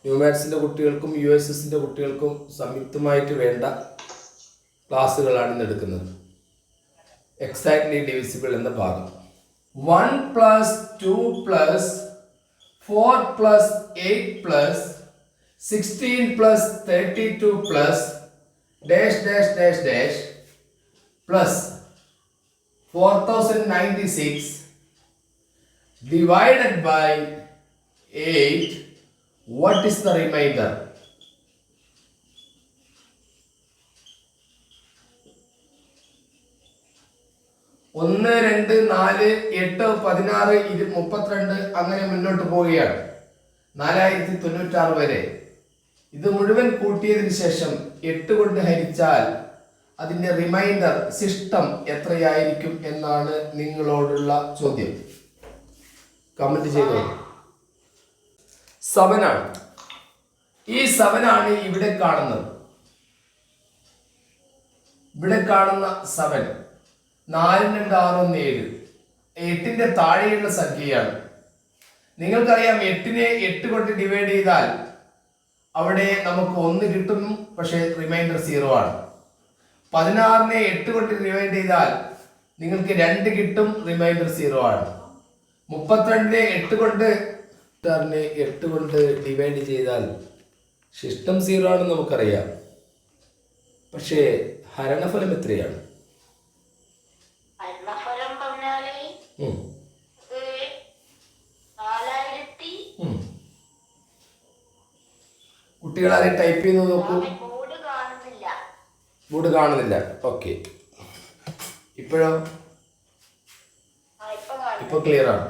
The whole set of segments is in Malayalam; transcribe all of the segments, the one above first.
ന്യൂമാത്സിൻ്റെ കുട്ടികൾക്കും USSൻ്റെ കുട്ടികൾക്കും സംയുക്തമായിട്ട് വേണ്ട ക്ലാസ്സുകളാണ് ഇന്ന് എടുക്കുന്നത്. എക്സാക്ട്ലി ഡിവിസിബിൾ എന്ന ഭാഗം. 1 + 2 + 4 + 8 + 16 + 32 + dash dash dash dash plus 4096 divided by 8. What is the remainder? ഒന്ന് 2 4 8 16 32 അങ്ങനെ മുന്നോട്ട് പോവുകയാണ് 4096 വരെ. ഇത് മുഴുവൻ കൂട്ടിയതിനു ശേഷം 8 കൊണ്ട് ഹരിച്ചാൽ അതിന്റെ റിമൈൻഡർ ശിഷ്ടം എത്രയായിരിക്കും എന്നാണ് നിങ്ങളോടുള്ള ചോദ്യം. കമന്റ് ചെയ്തോ. 7 ആണ്. ഈ 7 ആണ് ഇവിടെ കാണുന്നത്. ഇവിടെ കാണുന്ന 7 4 2 6 1 7 8ന്റെ താഴെയുള്ള സംഖ്യയാണ്. നിങ്ങൾക്കറിയാം 8നെ 8 കൊണ്ട് ഡിവൈഡ് ചെയ്താൽ അവിടെ നമുക്ക് 1 കിട്ടും, പക്ഷേ റിമൈൻഡർ 0 ആണ്. 16നെ 8 കൊണ്ട് ഡിവൈഡ് ചെയ്താൽ നിങ്ങൾക്ക് 2 കിട്ടും, റിമൈൻഡർ 0 ആണ്. 32നെ 8 കൊണ്ട് ഡിവൈഡ് ചെയ്താൽ ശിഷ്ടം 0 ആണെന്ന് നമുക്കറിയാം. പക്ഷേ ഹരണഫലം എത്രയാണ്? കുട്ടികൾ അത് ടൈപ്പ് ചെയ്ത് നോക്കൂ. ബോർഡ് കാണുന്നില്ല. ഓക്കെ, ഇപ്പോഴോ? ഇപ്പൊ ക്ലിയർ ആണ്.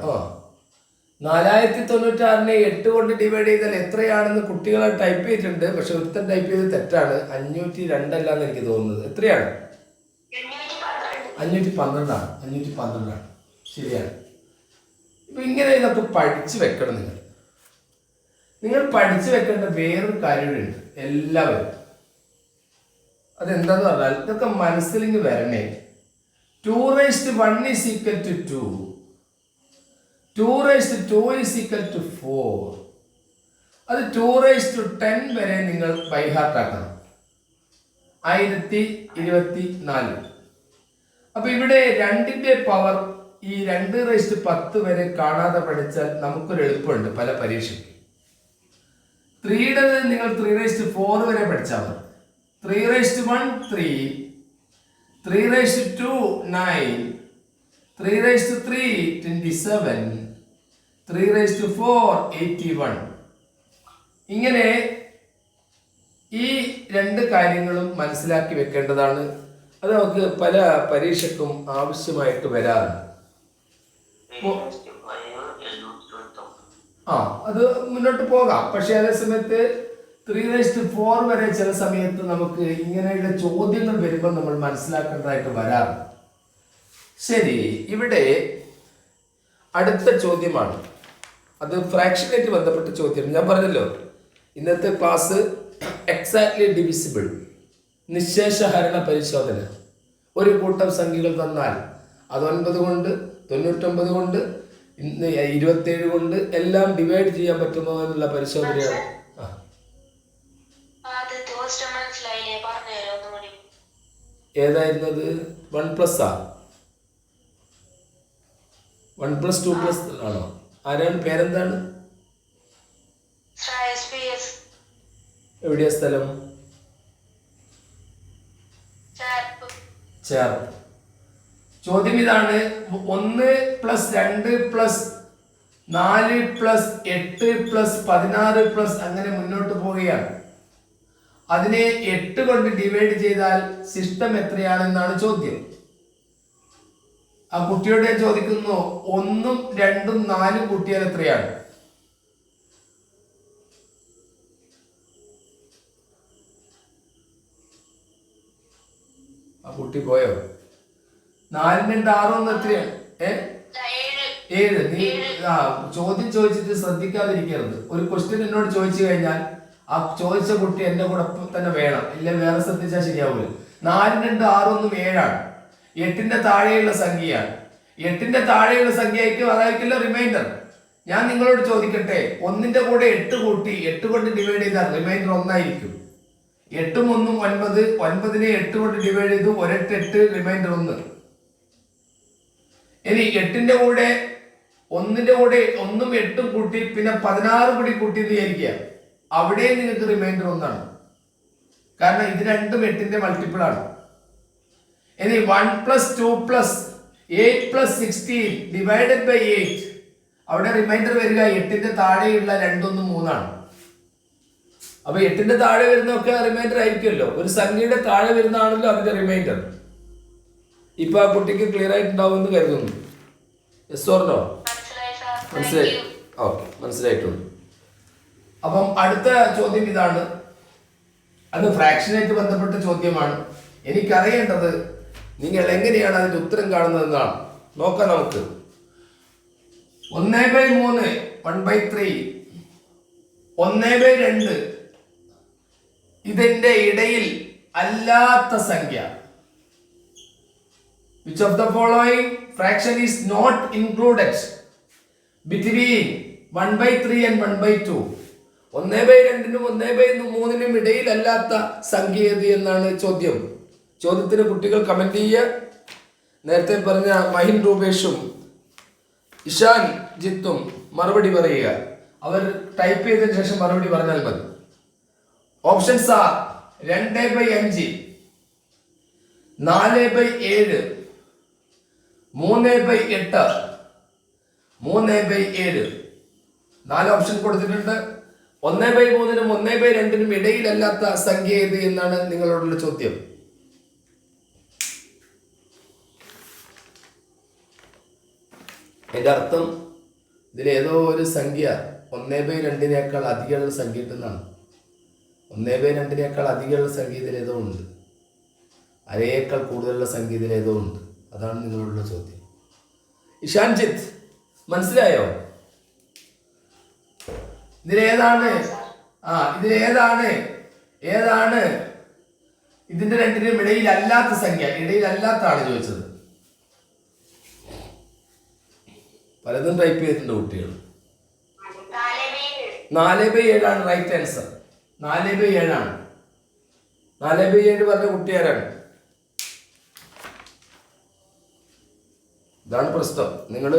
4096നെ 8 കൊണ്ട് ഡിവൈഡ് ചെയ്താൽ എത്രയാണെന്ന് കുട്ടികൾ ടൈപ്പ് ചെയ്തിട്ടുണ്ട്. പക്ഷെ ഒരുത്തൻ ടൈപ്പ് ചെയ്ത് തെറ്റാണ്. 502 അല്ലാന്ന് എനിക്ക് തോന്നുന്നത്. എത്രയാണ്? 512 ആണ്. 512 ആണ്. ശരിയാണ്. ഇപ്പൊ ഇങ്ങനെ ഇതൊക്കെ പഠിച്ചു വെക്കണം. നിങ്ങൾ പഠിച്ചു വെക്കേണ്ട വേറൊരു കാര്യമുണ്ട് എല്ലാവരും. അതെന്താന്ന് പറഞ്ഞാൽ ഇതൊക്കെ മനസ്സിലേക്ക് വരണേ. 2⁻1 = 2, 2⁻2 = 4. അത് 2⁻10 വരെ നിങ്ങൾ ബൈഹാർട്ട് ആക്കണം. 1024. അപ്പൊ ഇവിടെ 2ന്റെ പവർ ഈ 2⁻10 വരെ കാണാതെ പഠിച്ചാൽ നമുക്കൊരു എളുപ്പമുണ്ട് പല പരീക്ഷയ്ക്ക്. 3യുടെ നിങ്ങൾ 3⁻4 വരെ പഠിച്ചാൽ മതി. 3⁻1 3, 3⁻2 9, 3⁻3 27, 3⁻4 81. ഇങ്ങനെ ഈ 2 കാര്യങ്ങളും മനസ്സിലാക്കി വെക്കേണ്ടതാണ്. അത് നമുക്ക് പല പരീക്ഷയ്ക്കും ആവശ്യമായിട്ട് വരാറുണ്ട്. അത് മുന്നോട്ട് പോകാം. പക്ഷെ അതേ സമയത്ത് 3⁻4 വരെ ചില സമയത്ത് നമുക്ക് ഇങ്ങനെയുള്ള ചോദ്യങ്ങൾ വരുമ്പോൾ നമ്മൾ മനസ്സിലാക്കേണ്ടതായിട്ട് വരാറുണ്ട്. ശരി, ഇവിടെ അടുത്ത ചോദ്യമാണ്. അത് ഫ്രാക്ഷനായിട്ട് ബന്ധപ്പെട്ട ചോദ്യം. ഞാൻ പറഞ്ഞല്ലോ ഇന്നത്തെ ക്ലാസ് എക്സാക്ട്ലി ഡിവിസിബിൾ, നിശേഷ ഹരണ പരിശോധന. ഒരു കൂട്ടം സംഖ്യകൾ തന്നാൽ അത് 9 കൊണ്ട് 99 കൊണ്ട് 27 കൊണ്ട് എല്ലാം ഡിവൈഡ് ചെയ്യാൻ പറ്റുമോ എന്നുള്ള പരിശോധനയാണ്. ഏതായിരുന്നത്? 1+ 1+2+ ആണോ? ആരാണ്? പേരെന്താണ്? എവിടെയാ സ്ഥലം? ചേർപ്പ്. ചോദ്യം ഇതാണ്. 1 + 2 + 4 + 8 + 16 + അങ്ങനെ മുന്നോട്ട് പോവുകയാണ്. അതിനെ 8 കൊണ്ട് ഡിവൈഡ് ചെയ്താൽ ശിഷ്ടം എത്രയാണെന്നാണ് ചോദ്യം. ആ കുട്ടിയോട് ഞാൻ ചോദിക്കുന്നു, 1ഉം 2ഉം 4ഉം കൂട്ടിയാൽ എത്രയാണ്? ആ കുട്ടി പോയോ? 4 2 6 1 എത്രയാണ്? 7. നീ ചോദ്യം ചോദിച്ചിട്ട് ശ്രദ്ധിക്കാതിരിക്കരുത്. ഒരു ക്വസ്റ്റ്യൻ എന്നോട് ചോദിച്ചു കഴിഞ്ഞാൽ ആ ചോദിച്ച കുട്ടി എന്റെ കൂടെ തന്നെ വേണം, ഇല്ല വേറെ ശ്രദ്ധിച്ചാൽ ശരിയാവില്ല. 4 2 6 1 7ആണ്. 8ന്റെ താഴെയുള്ള സംഖ്യയാണ്. 8ന്റെ താഴെയുള്ള സംഖ്യയ്ക്ക് അതായിരിക്കില്ല റിമൈൻഡർ. ഞാൻ നിങ്ങളോട് ചോദിക്കട്ടെ, ഒന്നിന്റെ കൂടെ 8 കൂട്ടി 8 കൊണ്ട് ഡിവൈഡ് ചെയ്താൽ റിമൈൻഡർ 1 ആയിരിക്കും. 8ഉം 1ഉം 9, 9നെ 8 കൊണ്ട് ഡിവൈഡ് ചെയ്തു, 1 8 8, റിമൈൻഡർ 1. ഇനി 8ന്റെ കൂടെ 1ന്റെ കൂടെ 1ഉം 8ഉം കൂട്ടി പിന്നെ 16 കൂടി കൂട്ടി എന്ന് വിചാരിക്കുക, അവിടെ നിങ്ങൾക്ക് റിമൈൻഡർ 1 ആണ്. കാരണം ഇത് രണ്ടും 8ന്റെ മൾട്ടിപ്പിൾ ആണ്. ഇനി 1 + 2 + 8 + 16 ഡിവൈഡഡ് ബൈ 8, അവിടെ റിമൈൻഡർ വരിക 8ന്റെ താഴെയുള്ള 2 1 3 ആണ്. അപ്പൊ 8ന്റെ താഴെ വരുന്നൊക്കെ റിമൈൻഡർ ആയിരിക്കുമല്ലോ. ഒരു സംഖ്യയുടെ താഴെ വരുന്നതാണല്ലോ അതിന്റെ റിമൈൻഡർ. ഇപ്പൊ ആ കുട്ടിക്ക് ക്ലിയർ ആയിട്ടുണ്ടാവും എന്ന് കരുതുന്നു. Yes or no? മനസ്സിലായി? ഓക്കെ, മനസ്സിലായിട്ടുണ്ട്. അപ്പം അടുത്ത ചോദ്യം ഇതാണ്. അത് ഫ്രാക്ഷനായിട്ട് ബന്ധപ്പെട്ട ചോദ്യമാണ്. എനിക്കറിയേണ്ടത് നിങ്ങൾ എങ്ങനെയാണ് അതിന്റെ ഉത്തരം കാണുന്നതെന്നാണ്. നോക്കാം നമുക്ക്. 1/3 1/3, 1/2 ഇതിന്റെ ഇടയിൽ അല്ലാത്ത സംഖ്യ. Which of the following fraction is not included between 1/3 and 1/2? 1/2നും 1/3നും ഇടയിൽ അല്ലാത്ത സംഖ്യ ഏത് എന്നാണ് ചോദ്യം. ചോദ്യത്തിന് കുട്ടികൾ കമന്റ് ചെയ്യുക. നേരത്തെ പറഞ്ഞ മഹിൻ രൂപേഷും ഇഷാൻ ജിത്തും മറുപടി പറയുക. അവർ ടൈപ്പ് ചെയ്തതിനു ശേഷം മറുപടി പറഞ്ഞാൽ മതി. Options are 2/5, 4/7, 3/8, 3/7. 4 ഓപ്ഷൻ കൊടുത്തിട്ടുണ്ട്. 1/3നും 1/2നും ഇടയിലല്ലാത്ത സംഖ്യ ഏത് എന്നാണ് നിങ്ങളോടുള്ള ചോദ്യം. അതിന്റെ അർത്ഥം ഇതിലേതോ ഒരു സംഖ്യ 1/2നേക്കാൾ അധികമുള്ള സംഖ്യ ഉണ്ടെന്നാണ്. 1/2നേക്കാൾ അധികമുള്ള സംഖ്യ ഇതിലേതോ ഉണ്ട്. അരയേക്കാൾ കൂടുതലുള്ള സംഖ്യ ഇതിലേതോ ഉണ്ട്. അതാണ് നിങ്ങളോടുള്ള ചോദ്യം. ഇഷാൻജിത്ത്, മനസ്സിലായോ? ഇതിലേതാണ് ഏതാണ് ഇതിന്റെ രണ്ടിനും ഇടയിലല്ലാത്ത സംഖ്യ? ഇടയിലല്ലാത്താണ് ചോദിച്ചത്. പലതും ടൈപ്പ് ചെയ്തിട്ടുണ്ട് കുട്ടികൾ. 4/7 ആണ് റൈറ്റ് ആൻസർ. 4/7 ആണ്. 4/7 പറഞ്ഞ കുട്ടിയാരാണ്? ഇതാണ് പ്രശ്നം. നിങ്ങൾ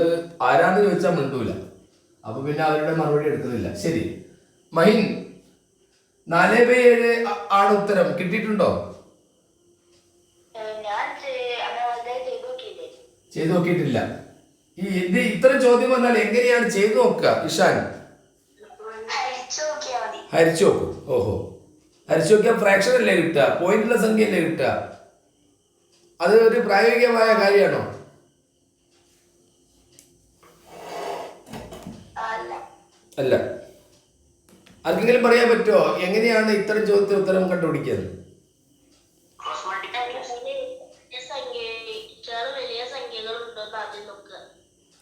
ആരാന്ന് ചോദിച്ചാൽ മിണ്ടൂല. അപ്പൊ പിന്നെ അവരുടെ മറുപടി എടുക്കുന്നില്ല. ശരി, മഹിൻ, 4/7 ആണ് ഉത്തരം. കിട്ടിയിട്ടുണ്ടോ? ചെയ്തു നോക്കിയിട്ടില്ല. ഇത് ഇത്തരം ചോദ്യം വന്നാൽ എങ്ങനെയാണ് ചെയ്തു നോക്കുക? ഇഷാൻ, ഹരിച്ചു നോക്കും. ഓഹോ, ഹരിച്ചു നോക്കിയാൽ ഫ്രാക്ഷൻ അല്ലേ കിട്ടുക? പോയിന്റുള്ള സംഖ്യ അല്ലേ കിട്ടുക? അത് ഒരു പ്രായോഗികമായ കാര്യമാണോ? അല്ല. ആർക്കെങ്കിലും പറയാൻ പറ്റുമോ എങ്ങനെയാണ് ഇത്തരം ചോദ്യത്തിന് ഉത്തരം കണ്ടുപിടിക്കുന്നത്?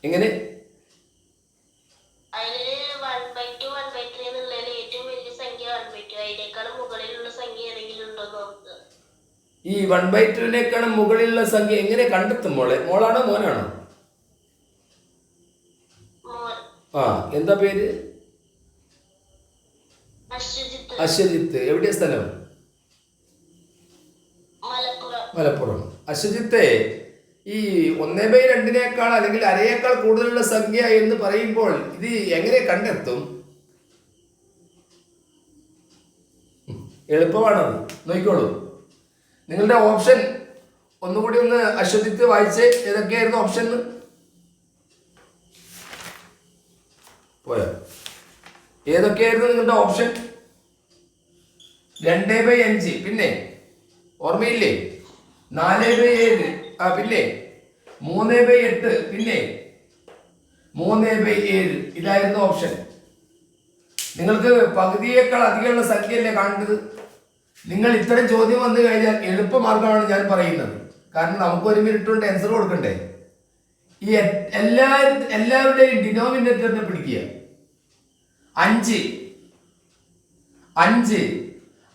എങ്ങനെ? ഈ 1/2നേക്കാളും മുകളിലുള്ള സംഖ്യ എങ്ങനെ കണ്ടെത്തും? മോളാണോ മോനാണോ? എന്താ പേര്? അശ്വജിത്ത്. എവിടെയാ സ്ഥലം? മലപ്പുറം. അശ്വജിത്തെ, ഈ 1/2നേക്കാൾ അല്ലെങ്കിൽ അരയേക്കാൾ കൂടുതലുള്ള സംഖ്യ എന്ന് പറയുമ്പോൾ ഇത് എങ്ങനെ കണ്ടെത്തും? എളുപ്പമാണത്, നോക്കിക്കോളൂ. നിങ്ങളുടെ ഓപ്ഷൻ ഒന്നുകൂടി ഒന്ന് അശ്വജിത്ത് വായിച്ച്. ഏതൊക്കെയായിരുന്നു ഓപ്ഷൻ? പോയോ? ഏതൊക്കെയായിരുന്നു നിങ്ങളുടെ ഓപ്ഷൻ? 2/5, പിന്നെ ഓർമ്മയില്ലേ? 4/7, പിന്നെ 3/8, പിന്നെ 3/7. ഇതായിരുന്നു ഓപ്ഷൻ. നിങ്ങൾക്ക് പകുതിയേക്കാൾ അധികമുള്ള സംഖ്യയല്ലേ കാണേണ്ടത്. നിങ്ങൾ ഇത്തരം ചോദ്യം വന്നു കഴിഞ്ഞാൽ എളുപ്പമാർഗമാണ് ഞാൻ പറയുന്നത്. കാരണം നമുക്ക് 1 മിനിറ്റ് കൊണ്ട് ആൻസർ കൊടുക്കണ്ടേ. ഈ എല്ലാവരുടെയും ഡിനോമിനേറ്ററിനെ പിടിക്കുക. 5,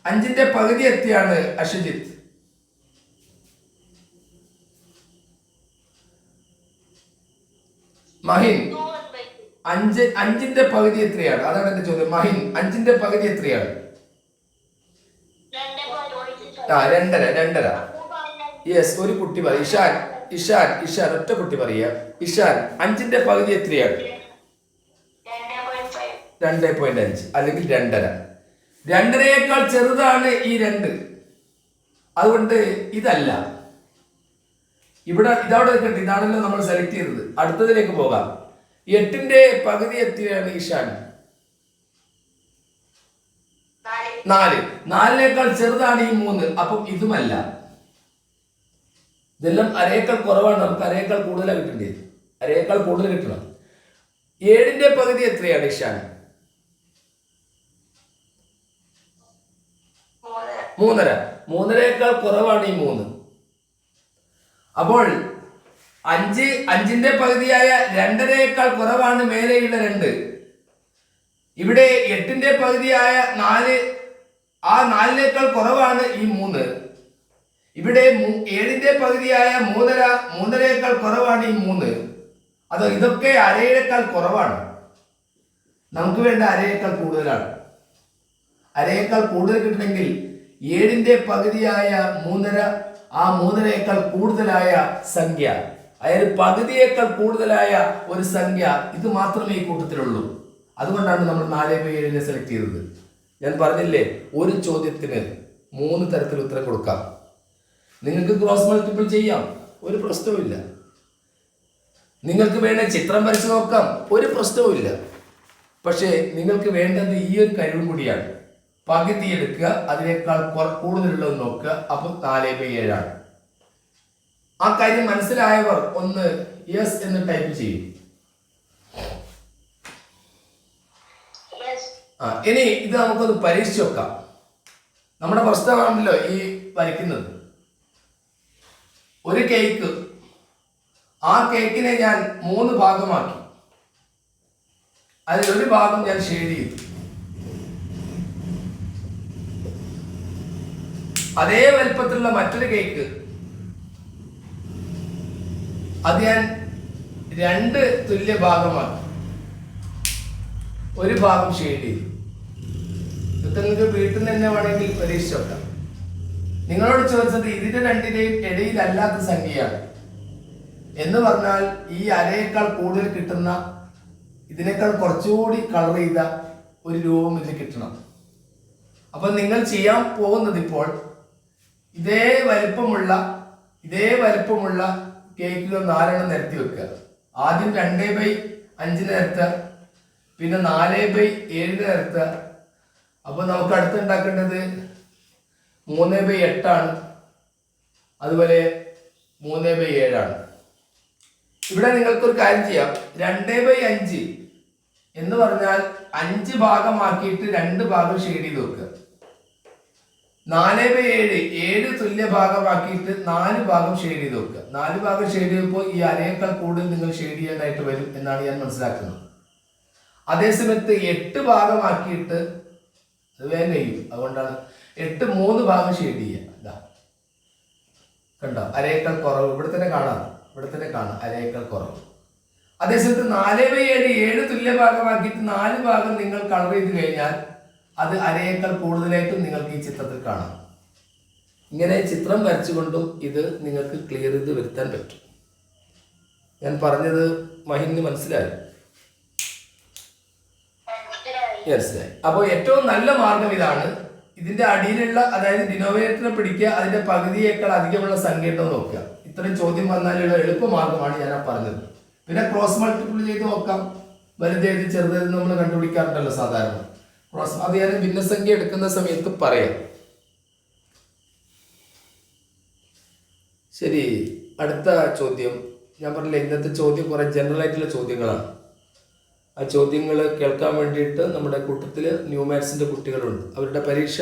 5ന്റെ പകുതി എത്തിയാണ് അശ്വജിത്ത്. മഹിൻ അഞ്ചിന്റെ പകുതി എത്രയാണ്? അതാണ് എന്റെ ചോദ്യം. മഹിൻ, 5ന്റെ പകുതി എത്രയാണ്? രണ്ടര. യെസ്, ഒരു കുട്ടി പറയും. ഇഷാൻ ഒറ്റ കുട്ടി പറയാ. ഇഷാൻ, 5ന്റെ പകുതി എത്രയാണ്? 2.5 അല്ലെങ്കിൽ 2.5. 2.5യേക്കാൾ ചെറുതാണ് ഈ 2. അതുകൊണ്ട് ഇതല്ല. ഇതവിടെ നിൽക്കട്ടെ. ഇതാണല്ലോ നമ്മൾ സെലക്ട് ചെയ്തത്. അടുത്തതിലേക്ക് പോകാം. 8ന്റെ പകുതി എത്രയാണ് ഇഷാൻ? 4. ചെറുതാണ് ഈ 3. അപ്പം ഇതുമല്ല. ഇതെല്ലാം അരയേക്കാൾ കുറവാണ്. നമുക്ക് അരയേക്കാൾ കൂടുതലാണ് കിട്ടേണ്ടത്. അരയേക്കാൾ കൂടുതൽ കിട്ടണം. 7ന്റെ പകുതി എത്രയാണ് ഇഷാൻ? 3.5. 3.5യേക്കാൾ കുറവാണ് ഈ 3. അപ്പോൾ 5ന്റെ പകുതിയായ 2.5യേക്കാൾ കുറവാണ് മേലെയുള്ള 2. ഇവിടെ 8ന്റെ പകുതിയായ 4, ആ 4നേക്കാൾ കുറവാണ് ഈ 3. ഇവിടെ 7ന്റെ പകുതിയായ 3.5യേക്കാൾ കുറവാണ് ഈ 3. അതോ ഇതൊക്കെ അരയേക്കാൾ കുറവാണ്. നമുക്ക് വേണ്ട അരയേക്കാൾ കൂടുതലാണ്. അരയേക്കാൾ കൂടുതൽ കിട്ടണമെങ്കിൽ 7ന്റെ പകുതിയായ 3.5, ആ 3.5യേക്കാൾ കൂടുതലായ സംഖ്യ, അതായത് പകുതിയേക്കാൾ കൂടുതലായ ഒരു സംഖ്യ, ഇത് മാത്രമേ ഈ കൂട്ടത്തിലുള്ളൂ. അതുകൊണ്ടാണ് നമ്മൾ 4/7 സെലക്ട് ചെയ്തത്. ഞാൻ പറഞ്ഞില്ലേ, ഒരു ചോദ്യത്തിന് 3 തരത്തിൽ ഉത്തരം കൊടുക്കാം. നിങ്ങൾക്ക് ക്രോസ് മൾട്ടിപ്പിൾ ചെയ്യാം, ഒരു പ്രശ്നവുമില്ല. നിങ്ങൾക്ക് വേണ്ട ചിത്രം വരച്ച് നോക്കാം, ഒരു പ്രശ്നവുമില്ല. പക്ഷേ നിങ്ങൾക്ക് വേണ്ടത് ഈ ഒരു കഴിവും കൂടിയാണ്. പകുതി എടുക്കുക, അതിനേക്കാൾ കൂടുതലുള്ളത് നോക്കുക. അപ്പം 4/7 ആണ്. ആ കാര്യം മനസ്സിലായവർ ഒന്ന് യെസ് എന്ന് ടൈപ്പ് ചെയ്യും. ഇനി ഇത് നമുക്കൊന്ന് പരീക്ഷിച്ച് നോക്കാം. നമ്മുടെ പ്രശ്നമാണല്ലോ ഈ വരയ്ക്കുന്നത്. ഒരു കേക്ക്, ആ കേക്കിനെ ഞാൻ 3 ഭാഗമാക്കി. അതിൽ ഒരു ഭാഗം ഞാൻ ഷെയ്ഡ് ചെയ്തു. അതേ വലുപ്പത്തിലുള്ള മറ്റൊരു കേക്ക്, അത് ഞാൻ 2 തുല്യ ഭാഗമാക്കി. ഒരു ഭാഗം ഷെയ്ഡ് ചെയ്തു. ഇതൊക്കെ നിങ്ങൾക്ക് വീട്ടിൽ നിന്ന് തന്നെ വേണമെങ്കിൽ പരീക്ഷിച്ച് നോക്കാം. നിങ്ങളോട് ചോദിച്ചത് ഇതിന്റെ 2ന്റെയും ഇടയിലല്ലാത്ത സംഖ്യയാണ് എന്ന് പറഞ്ഞാൽ ഈ അരയേക്കാൾ കൂടുതൽ കിട്ടുന്ന, ഇതിനേക്കാൾ കുറച്ചുകൂടി കളർ ചെയ്ത ഒരു രൂപം ഇതിൽ കിട്ടണം. അപ്പൊ നിങ്ങൾ ചെയ്യാൻ പോകുന്നത് ഇപ്പോൾ ഇതേ വലിപ്പമുള്ള കേക്കുകൾ 4 നിരത്തി വെക്കുക. ആദ്യം 2/5 നിരത്തുക, പിന്നെ 4/7 നിരത്തുക. അപ്പൊ നമുക്ക് അടുത്ത് ഉണ്ടാക്കേണ്ടത് 3/8 ആണ്. അതുപോലെ 3/7 ആണ്. ഇവിടെ നിങ്ങൾക്കൊരു കാര്യം ചെയ്യാം. 2/5 എന്ന് പറഞ്ഞാൽ 5 ഭാഗമാക്കിയിട്ട് 2 ഭാഗം ഷെയ്ഡ് ചെയ്ത് വെക്കുക. 4/7 7 തുല്യ ഭാഗമാക്കിയിട്ട് 4 ഭാഗം ഷെയ്ഡ് ചെയ്ത് വെക്കുക. 4 ഭാഗം ഷെയ്ഡ് ചെയ്യുമ്പോൾ ഈ അരയേക്കാൾ കൂടുതൽ നിങ്ങൾ ഷെയ്ഡ് ചെയ്യാനായിട്ട് വരും എന്നാണ് ഞാൻ മനസ്സിലാക്കുന്നത്. അതേസമയത്ത് 8 ഭാഗമാക്കിയിട്ട് അത് വേഗം കഴിയും. അതുകൊണ്ടാണ് 8 3 ഭാഗം ഷെയ്ഡ് ചെയ്യുക. കണ്ടോ, അരയേക്കാൾ കുറവ് ഇവിടെ തന്നെ കാണാം അരയേക്കാൾ കുറവ്. അതേസമയത്ത് 4/7 7 തുല്യ ഭാഗമാക്കിയിട്ട് 4 ഭാഗം നിങ്ങൾ കളർ ചെയ്ത് കഴിഞ്ഞാൽ അത് അരയേക്കാൾ കൂടുതലായിട്ടും നിങ്ങൾക്ക് ഈ ചിത്രത്തിൽ കാണാം. ഇങ്ങനെ ചിത്രം വരച്ചുകൊണ്ടും ഇത് നിങ്ങൾക്ക് ക്ലിയർ ചെയ്ത് വരുത്താൻ പറ്റും. ഞാൻ പറഞ്ഞത് മഹിന് മനസ്സിലായി? അപ്പോൾ ഏറ്റവും നല്ല മാർഗം ഇതാണ്. ഇതിന്റെ അടിയിലുള്ള, അതായത് ഡിനോമിനേറ്ററിനെ പിടിക്കുക, അതിന്റെ പകുതിയേക്കാൾ അധികമുള്ള സംഖ്യ ഉണ്ടോ നോക്കുക. ഇത്രയും ചോദ്യം വന്നാലുള്ള എളുപ്പമാർഗമാണ് ഞാൻ പറഞ്ഞത്. പിന്നെ ക്രോസ് മൾട്ടിപ്പിൾ ചെയ്ത് നോക്കാം. വലുതേത് ചെറുതേത് നമ്മൾ കണ്ടുപിടിക്കാറുണ്ടല്ലോ സാധാരണ. അത് ഞാൻ ഭിന്നസംഖ്യ എടുക്കുന്ന സമയത്ത് പറയാം. ശരി, അടുത്ത ചോദ്യം. ഞാൻ പറഞ്ഞില്ല, ഇന്നത്തെ ചോദ്യം കുറെ ജനറൽ ആയിട്ടുള്ള ചോദ്യങ്ങളാണ്. ആ ചോദ്യങ്ങൾ കേൾക്കാൻ വേണ്ടിയിട്ട് നമ്മുടെ കൂട്ടത്തിൽ ന്യൂ മാത്സിൻ്റെ കുട്ടികളുണ്ട്. അവരുടെ പരീക്ഷ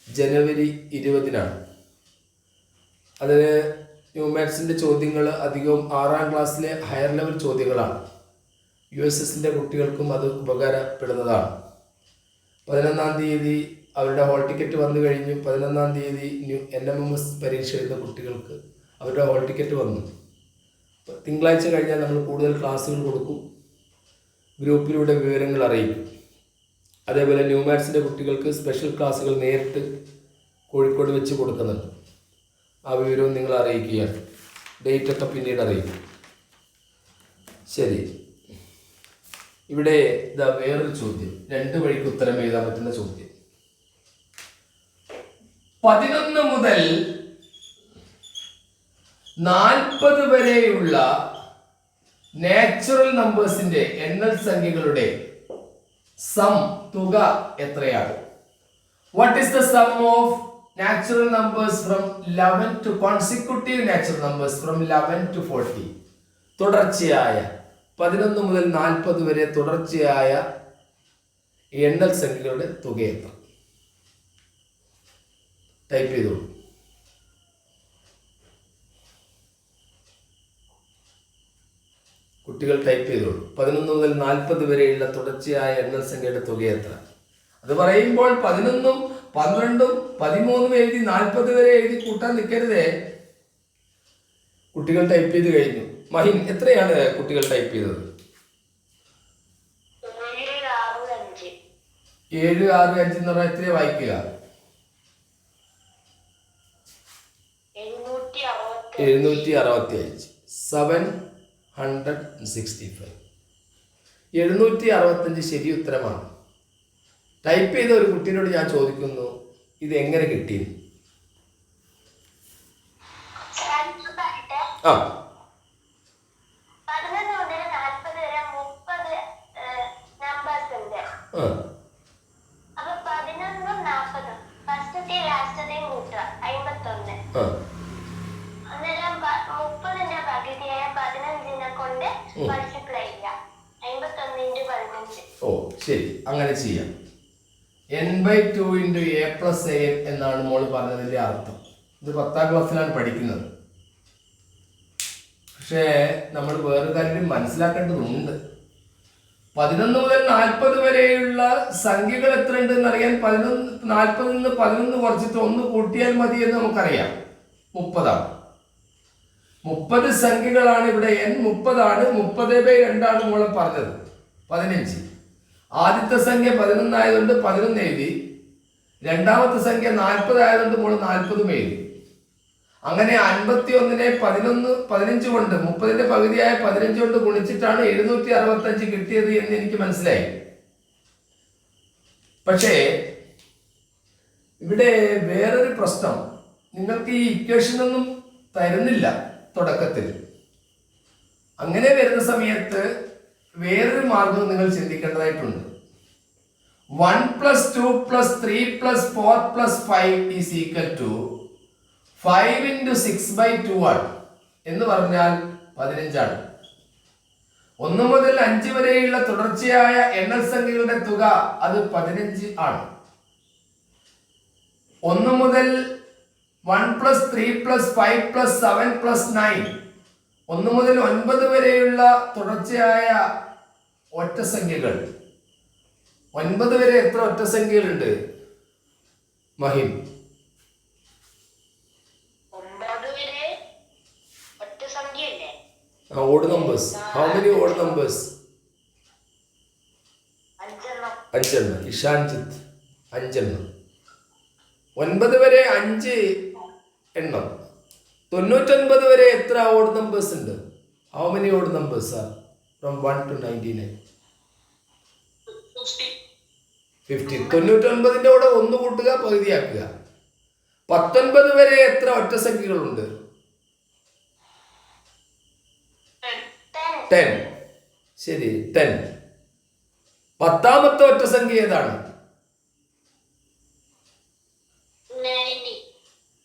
ജനുവരി 20-നാണ്. അതിൽ ന്യൂ മാത്സിൻ്റെ ചോദ്യങ്ങൾ അധികവും 6ാം ക്ലാസ്സിലെ ഹയർ ലെവൽ ചോദ്യങ്ങളാണ്. USSൻ്റെ കുട്ടികൾക്കും അത് ഉപകാരപ്പെടുന്നതാണ്. 11-ാം തീയതി അവരുടെ ഹോൾ ടിക്കറ്റ് വന്നു കഴിഞ്ഞു. 11-ാം തീയതി NMMS പരീക്ഷ എഴുതുന്ന കുട്ടികൾക്ക് അവരുടെ ഹോൾ ടിക്കറ്റ് വന്നു. തിങ്കളാഴ്ച കഴിഞ്ഞാൽ നമ്മൾ കൂടുതൽ ക്ലാസ്സുകൾ കൊടുക്കും. ഗ്രൂപ്പിലൂടെ വിവരങ്ങൾ അറിയിക്കും. അതേപോലെ ന്യൂമാത്സിൻ്റെ കുട്ടികൾക്ക് സ്പെഷ്യൽ ക്ലാസ്സുകൾ നേരിട്ട് കോഴിക്കോട് വെച്ച് കൊടുക്കുന്നുണ്ട്. ആ വിവരവും നിങ്ങൾ അറിയിക്കുകയാണ്. ഡേറ്റൊക്കെ പിന്നീട് അറിയിക്കും. ശരി, ഇവിടെ ഇതാ വേറൊരു ചോദ്യം, 2 വഴിക്ക് ഉത്തരം എഴുതാൻ പറ്റുന്ന ചോദ്യം. 11 മുതൽ 40 വരെയുള്ള നാച്ചുറൽ നമ്പേഴ്സിന്റെ എണ്ണൽ സംഖ്യകളുടെ സം തുക എത്രയാണ്? What is the sum of natural numbers from 11 to consecutive natural numbers from 11 to 40? തുടർച്ചയായ 11 മുതൽ 40 വരെ തുടർച്ചയായ എണ്ണൽ സംഖ്യകളുടെ തുക എത്ര? ടൈപ്പ് ചെയ്തോളൂ. കുട്ടികൾ ടൈപ്പ് ചെയ്തോളൂ. 11 മുതൽ 40 വരെയുള്ള തുടർച്ചയായ എണ്ണൽ സംഖ്യയുടെ തുക എത്ര? അത് പറയുമ്പോൾ 11ഉം 12ഉം 13ഉം എഴുതി 40 വരെ എഴുതി കൂട്ടാൻ നിൽക്കരുതേ. കുട്ടികൾ ടൈപ്പ് ചെയ്ത് കഴിഞ്ഞു. മഹിൻ, എത്രയാണ് കുട്ടികൾ ടൈപ്പ് ചെയ്തത്? 765 എന്ന് പറഞ്ഞാൽ എത്രയാണ് വായിക്കുക? 765. 765. 765 ശരി ഉത്തരമാണ്. ടൈപ്പ് ചെയ്ത ഒരു കുട്ടീനോട് ഞാൻ ചോദിക്കുന്നു, ഇത് എങ്ങനെ കിട്ടി? ആ, ഓ ശരി, അങ്ങനെ ചെയ്യാം. n/2 × a + an എന്നാണ് മോള് പറഞ്ഞതിൻ്റെ അർത്ഥം. ഇത് 10ാം ക്ലാസ്സിലാണ് പഠിക്കുന്നത്. പക്ഷേ നമ്മൾ വേറൊരു കാര്യം മനസ്സിലാക്കേണ്ടതുണ്ട്. 11 മുതൽ 40 വരെയുള്ള സംഖ്യകൾ എത്ര ഉണ്ടെന്ന് അറിയാൻ 40 നിന്ന് 11 കുറച്ചിട്ട് 1 കൂട്ടിയാൽ മതി എന്ന് നമുക്കറിയാം. 30 ആണ്. 30 സംഖ്യകളാണ് ഇവിടെ. n 30 ആണ്. 30/2 ആണ് മോളെ പറഞ്ഞത്, 15. ആദ്യത്തെ സംഖ്യ 11 ആയതുകൊണ്ട് 11 എഴുതി. രണ്ടാമത്തെ സംഖ്യ 40 ആയതുകൊണ്ട് മോള് 40 എഴുതി. അങ്ങനെ 51നെ 15 കൊണ്ട് 30ന്റെ പകുതിയായ 15 കൊണ്ട് ഗുണിച്ചിട്ടാണ് 765 കിട്ടിയത് എന്ന് എനിക്ക് മനസ്സിലായി. പക്ഷേ ഇവിടെ വേറൊരു പ്രശ്നം, നിങ്ങൾക്ക് ഈ ഇക്വേഷൻ ഒന്നും തരുന്നില്ല തുടക്കത്തിൽ. അങ്ങനെ വരുന്ന സമയത്ത് വേറൊരു മാർഗം നിങ്ങൾ ചിന്തിക്കേണ്ടതായിട്ടുണ്ട്. 1 + 2 + 3 + 4 + 5 = 5 × 6/2 ആണ്. എന്ന് പറഞ്ഞാൽ 15 ആണ്. 1 മുതൽ 5 വരെയുള്ള തുടർച്ചയായ എണ്ണൽ സംഖ്യകളുടെ തുക അത് 15 ആണ്. 1 മുതൽ 1 + 3 + 5 + 7 + 9, 1 മുതൽ 9 വരെയുള്ള തുടർച്ചയായ ഒറ്റ സംഖ്യകൾ. 9 വരെ എത്ര ഒറ്റ സംഖ്യകളുണ്ട് മഹിം? 9 odd numbers. How many odd numbers? 5. ഇഷാൻജിത്ത് 5. 9 വരെ 5 എണ്ണം. 99 വരെ എത്ര ഓഡ് നമ്പേഴ്സ് ഉണ്ട്? How many odd numbers are from 1 to 99? 50. 99ന്റെ കൂടെ 1 കൂട്ടുക, പകുതിയാക്കുക. 19 വരെ എത്ര ഒറ്റ സംഖ്യകളുണ്ട്? 10. ശരി, 10. 10ാമത്തെ ഒറ്റ സംഖ്യ ഏതാണ്?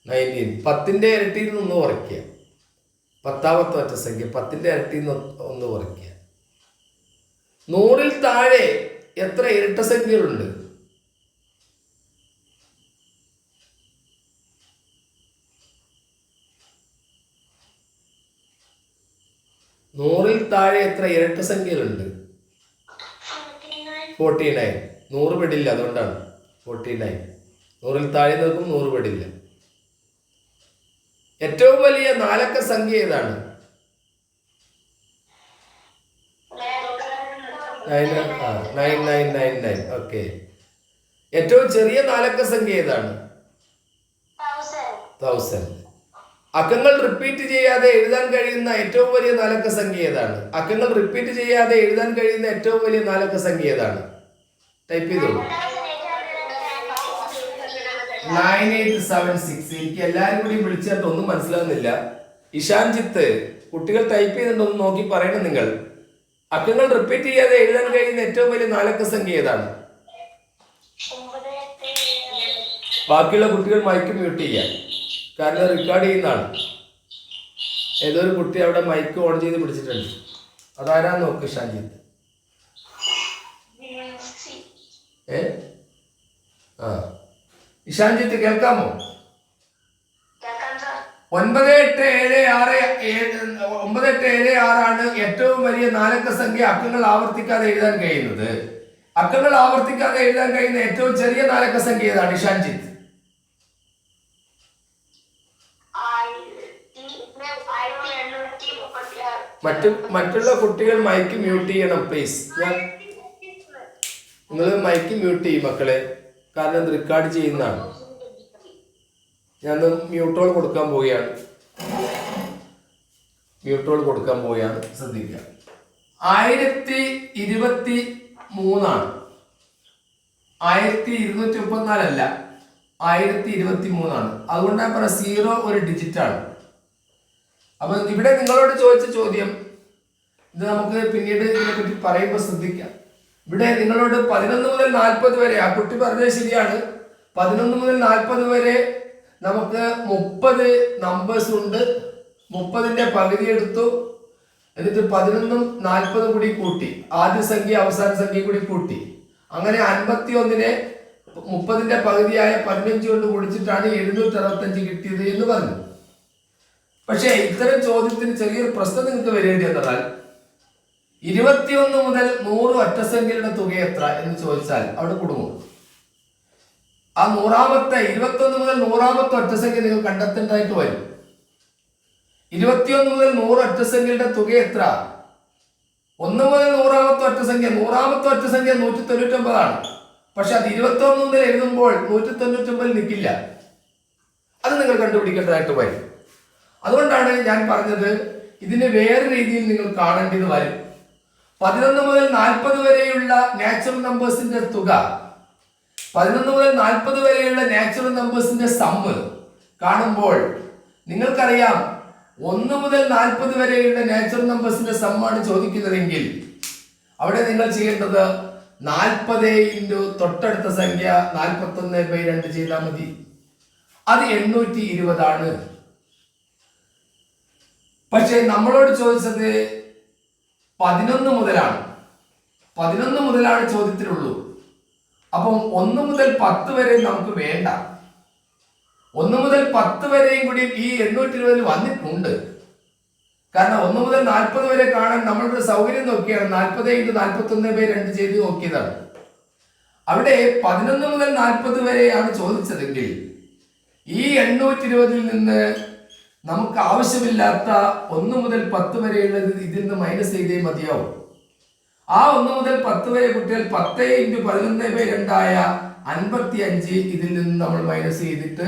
19. 10ന്റെ ഇരട്ടിയിൽ നിന്ന് 1 കുറയ്ക്കുക. 10ാമത്തെ ഒറ്റ സംഖ്യ 10ന്റെ ഇരട്ടിയിൽ നിന്ന് 1 കുറയ്ക്കുക. 100ൽ താഴെ എത്ര ഇരട്ട സംഖ്യകളുണ്ട്? 100ൽ താഴെ എത്ര ഇരട്ട സംഖ്യകളുണ്ട്? 49. 100 പെടില്ല, അതുകൊണ്ടാണ് 49. 100ൽ താഴെ നിൽക്കും, 100 പെടില്ല. ഏറ്റവും വലിയ 4 അക്ക സംഖ്യ ഏതാണ്? 9999. ഓക്കെ. ഏറ്റവും ചെറിയ നാലക്ക സംഖ്യ ഏതാണ്? 1000. അക്കങ്ങൾ റിപ്പീറ്റ് ചെയ്യാതെ എഴുതാൻ കഴിയുന്ന ഏറ്റവും വലിയ നാലക്ക സംഖ്യ ഏതാണ്? അക്കങ്ങൾ റിപ്പീറ്റ് ചെയ്യാതെ എഴുതാൻ കഴിയുന്ന ഏറ്റവും വലിയ നാലക്ക സംഖ്യ ഏതാണ്? ടൈപ്പ് ചെയ്തോളൂ. 9876. എനിക്ക് എല്ലാവരും കൂടി വിളിച്ചിട്ട് ഒന്നും മനസ്സിലാകുന്നില്ല. ഇഷാൻജിത്ത്, കുട്ടികൾ ടൈപ്പ് ചെയ്തിട്ടുണ്ടോന്ന് നോക്കി പറയണം. നിങ്ങൾ അക്കങ്ങൾ റിപ്പീറ്റ് ചെയ്യാതെ എഴുതാൻ കഴിയുന്ന ഏറ്റവും വലിയ നാലക്ക സംഖ്യ ഏതാണ്? ബാക്കിയുള്ള കുട്ടികൾ മൈക്ക് മ്യൂട്ട് ചെയ്യാം, കാരണം റെക്കോർഡ് ചെയ്യുന്നതാണ്. ഏതോ ഒരു കുട്ടി അവിടെ മൈക്ക് ഓൺ ചെയ്ത് പിടിച്ചിട്ടുണ്ട്. അതാരാന്ന് നോക്ക് ഇഷാൻജിത്ത്. ഇഷാൻജിത്ത് കേൾക്കാമോ? 9876 ആണ് ഏറ്റവും വലിയ നാലക്ക സംഖ്യ അക്കങ്ങൾ ആവർത്തിക്കാതെ എഴുതാൻ കഴിയുന്നത്. അക്കങ്ങൾ ആവർത്തിക്കാതെ എഴുതാൻ കഴിയുന്ന ഏറ്റവും ചെറിയ നാലക്ക സംഖ്യ ഏതാണ് ഇഷാൻജിത്ത്? മറ്റുള്ള കുട്ടികൾ മൈക്ക് മ്യൂട്ട് ചെയ്യണം പ്ലീസ്. നിങ്ങൾ മൈക്ക് മ്യൂട്ട് ചെയ്യും മക്കളെ, കാരണം ഇത് റെക്കോർഡ് ചെയ്യുന്നതാണ്. ഞാൻ മ്യൂട്ടോൾ കൊടുക്കാൻ പോവുകയാണ്. ശ്രദ്ധിക്കുക. 1023 ആണ്. 1234 അല്ല, 1023 ആണ്. അതുകൊണ്ടാണ് പറയാം 0 ഒരു ഡിജിറ്റ് ആണ്. അപ്പൊ ഇവിടെ നിങ്ങളോട് ചോദിച്ച ചോദ്യം, ഇത് നമുക്ക് പിന്നീട് ഇതിനെപ്പറ്റി പറയുമ്പോൾ ശ്രദ്ധിക്കാം. ഇവിടെ നിങ്ങളോട് 11 മുതൽ 40 വരെ, ആ കുട്ടി പറഞ്ഞത് ശരിയാണ്, 11 മുതൽ 40 വരെ നമുക്ക് 30 നമ്പേഴ്സ് ഉണ്ട്. 30ന്റെ പകുതി എടുത്തു, എന്നിട്ട് 11ഉം 40ഉം കൂടി കൂട്ടി, ആദ്യ സംഖ്യ അവസാന സംഖ്യ കൂടി കൂട്ടി. അങ്ങനെ 51നെ 30ന്റെ പകുതിയായ 15 കൊണ്ട് കുടിച്ചിട്ടാണ് 765 കിട്ടിയത് എന്ന് പറഞ്ഞു. പക്ഷേ ഇത്തരം ചോദ്യത്തിന് ചെറിയൊരു പ്രശ്നം നിങ്ങൾക്ക് വരേണ്ടി എന്നാൽ 21 മുതൽ 100 ഒറ്റസംഖ്യയുടെ തുക എത്ര എന്ന് ചോദിച്ചാൽ അവിടെ കുടുങ്ങും. ആ 21 മുതൽ 100ാമത്തെ ഒറ്റസംഖ്യ നിങ്ങൾ കണ്ടെത്തേണ്ടതായിട്ട് വരും. 21 മുതൽ 100 ഒറ്റസംഖ്യയുടെ തുക എത്ര? 1 മുതൽ 100ാമത്തെ ഒറ്റസംഖ്യ 199 ആണ്. പക്ഷെ അത് 21 മുതൽ എഴുതുമ്പോൾ 199 നിൽക്കില്ല. അത് നിങ്ങൾ കണ്ടുപിടിക്കേണ്ടതായിട്ട് വരും. അതുകൊണ്ടാണ് ഞാൻ പറഞ്ഞത്, ഇതിന് വേറെ രീതിയിൽ നിങ്ങൾ കാണേണ്ടത് വരും. 11 മുതൽ 40 വരെയുള്ള നാച്ചുറൽ നമ്പേഴ്സിന്റെ തുക, 11 മുതൽ 40 വരെയുള്ള നാച്ചുറൽ നമ്പേഴ്സിന്റെ സമ്മ് കാണുമ്പോൾ നിങ്ങൾക്കറിയാം 1 മുതൽ 40 വരെയുള്ള നാച്ചുറൽ നമ്പേഴ്സിന്റെ സമ്മാണ് ചോദിക്കുന്നതെങ്കിൽ അവിടെ നിങ്ങൾ ചെയ്യേണ്ടത് 40 ഇൻറ്റു തൊട്ടടുത്ത സംഖ്യ 41/2 ചെയ്താൽ മതി. അത് 820 ആണ്. പക്ഷെ നമ്മളോട് ചോദിച്ചത് 11 മുതലാണ്. 11 മുതലാണ് ചോദ്യത്തിലുള്ളൂ. അപ്പം 1 മുതൽ 10 വരെ നമുക്ക് വേണ്ട. 1 മുതൽ 10 വരെയും കൂടി ഈ 820 വന്നിട്ടുണ്ട്. കാരണം 1 മുതൽ 40 വരെ കാണാൻ നമ്മളുടെ സൗകര്യം നോക്കിയാണ് 40 × 41/2 ചെയ്ത് നോക്കിയതാണ്. അവിടെ 11 മുതൽ 40 വരെയാണ് ചോദിച്ചതെങ്കിൽ ഈ 820 നിന്ന് നമുക്ക് ആവശ്യമില്ലാത്ത 1 മുതൽ 10 വരെയുള്ളത് ഇതിൽ നിന്ന് മൈനസ് ചെയ്തേ മതിയാവും. ആ 1 മുതൽ 10 വരെ കുട്ടികൾ 10 × 11/2 ആയ 55 ഇതിൽ നിന്ന് നമ്മൾ മൈനസ് ചെയ്തിട്ട്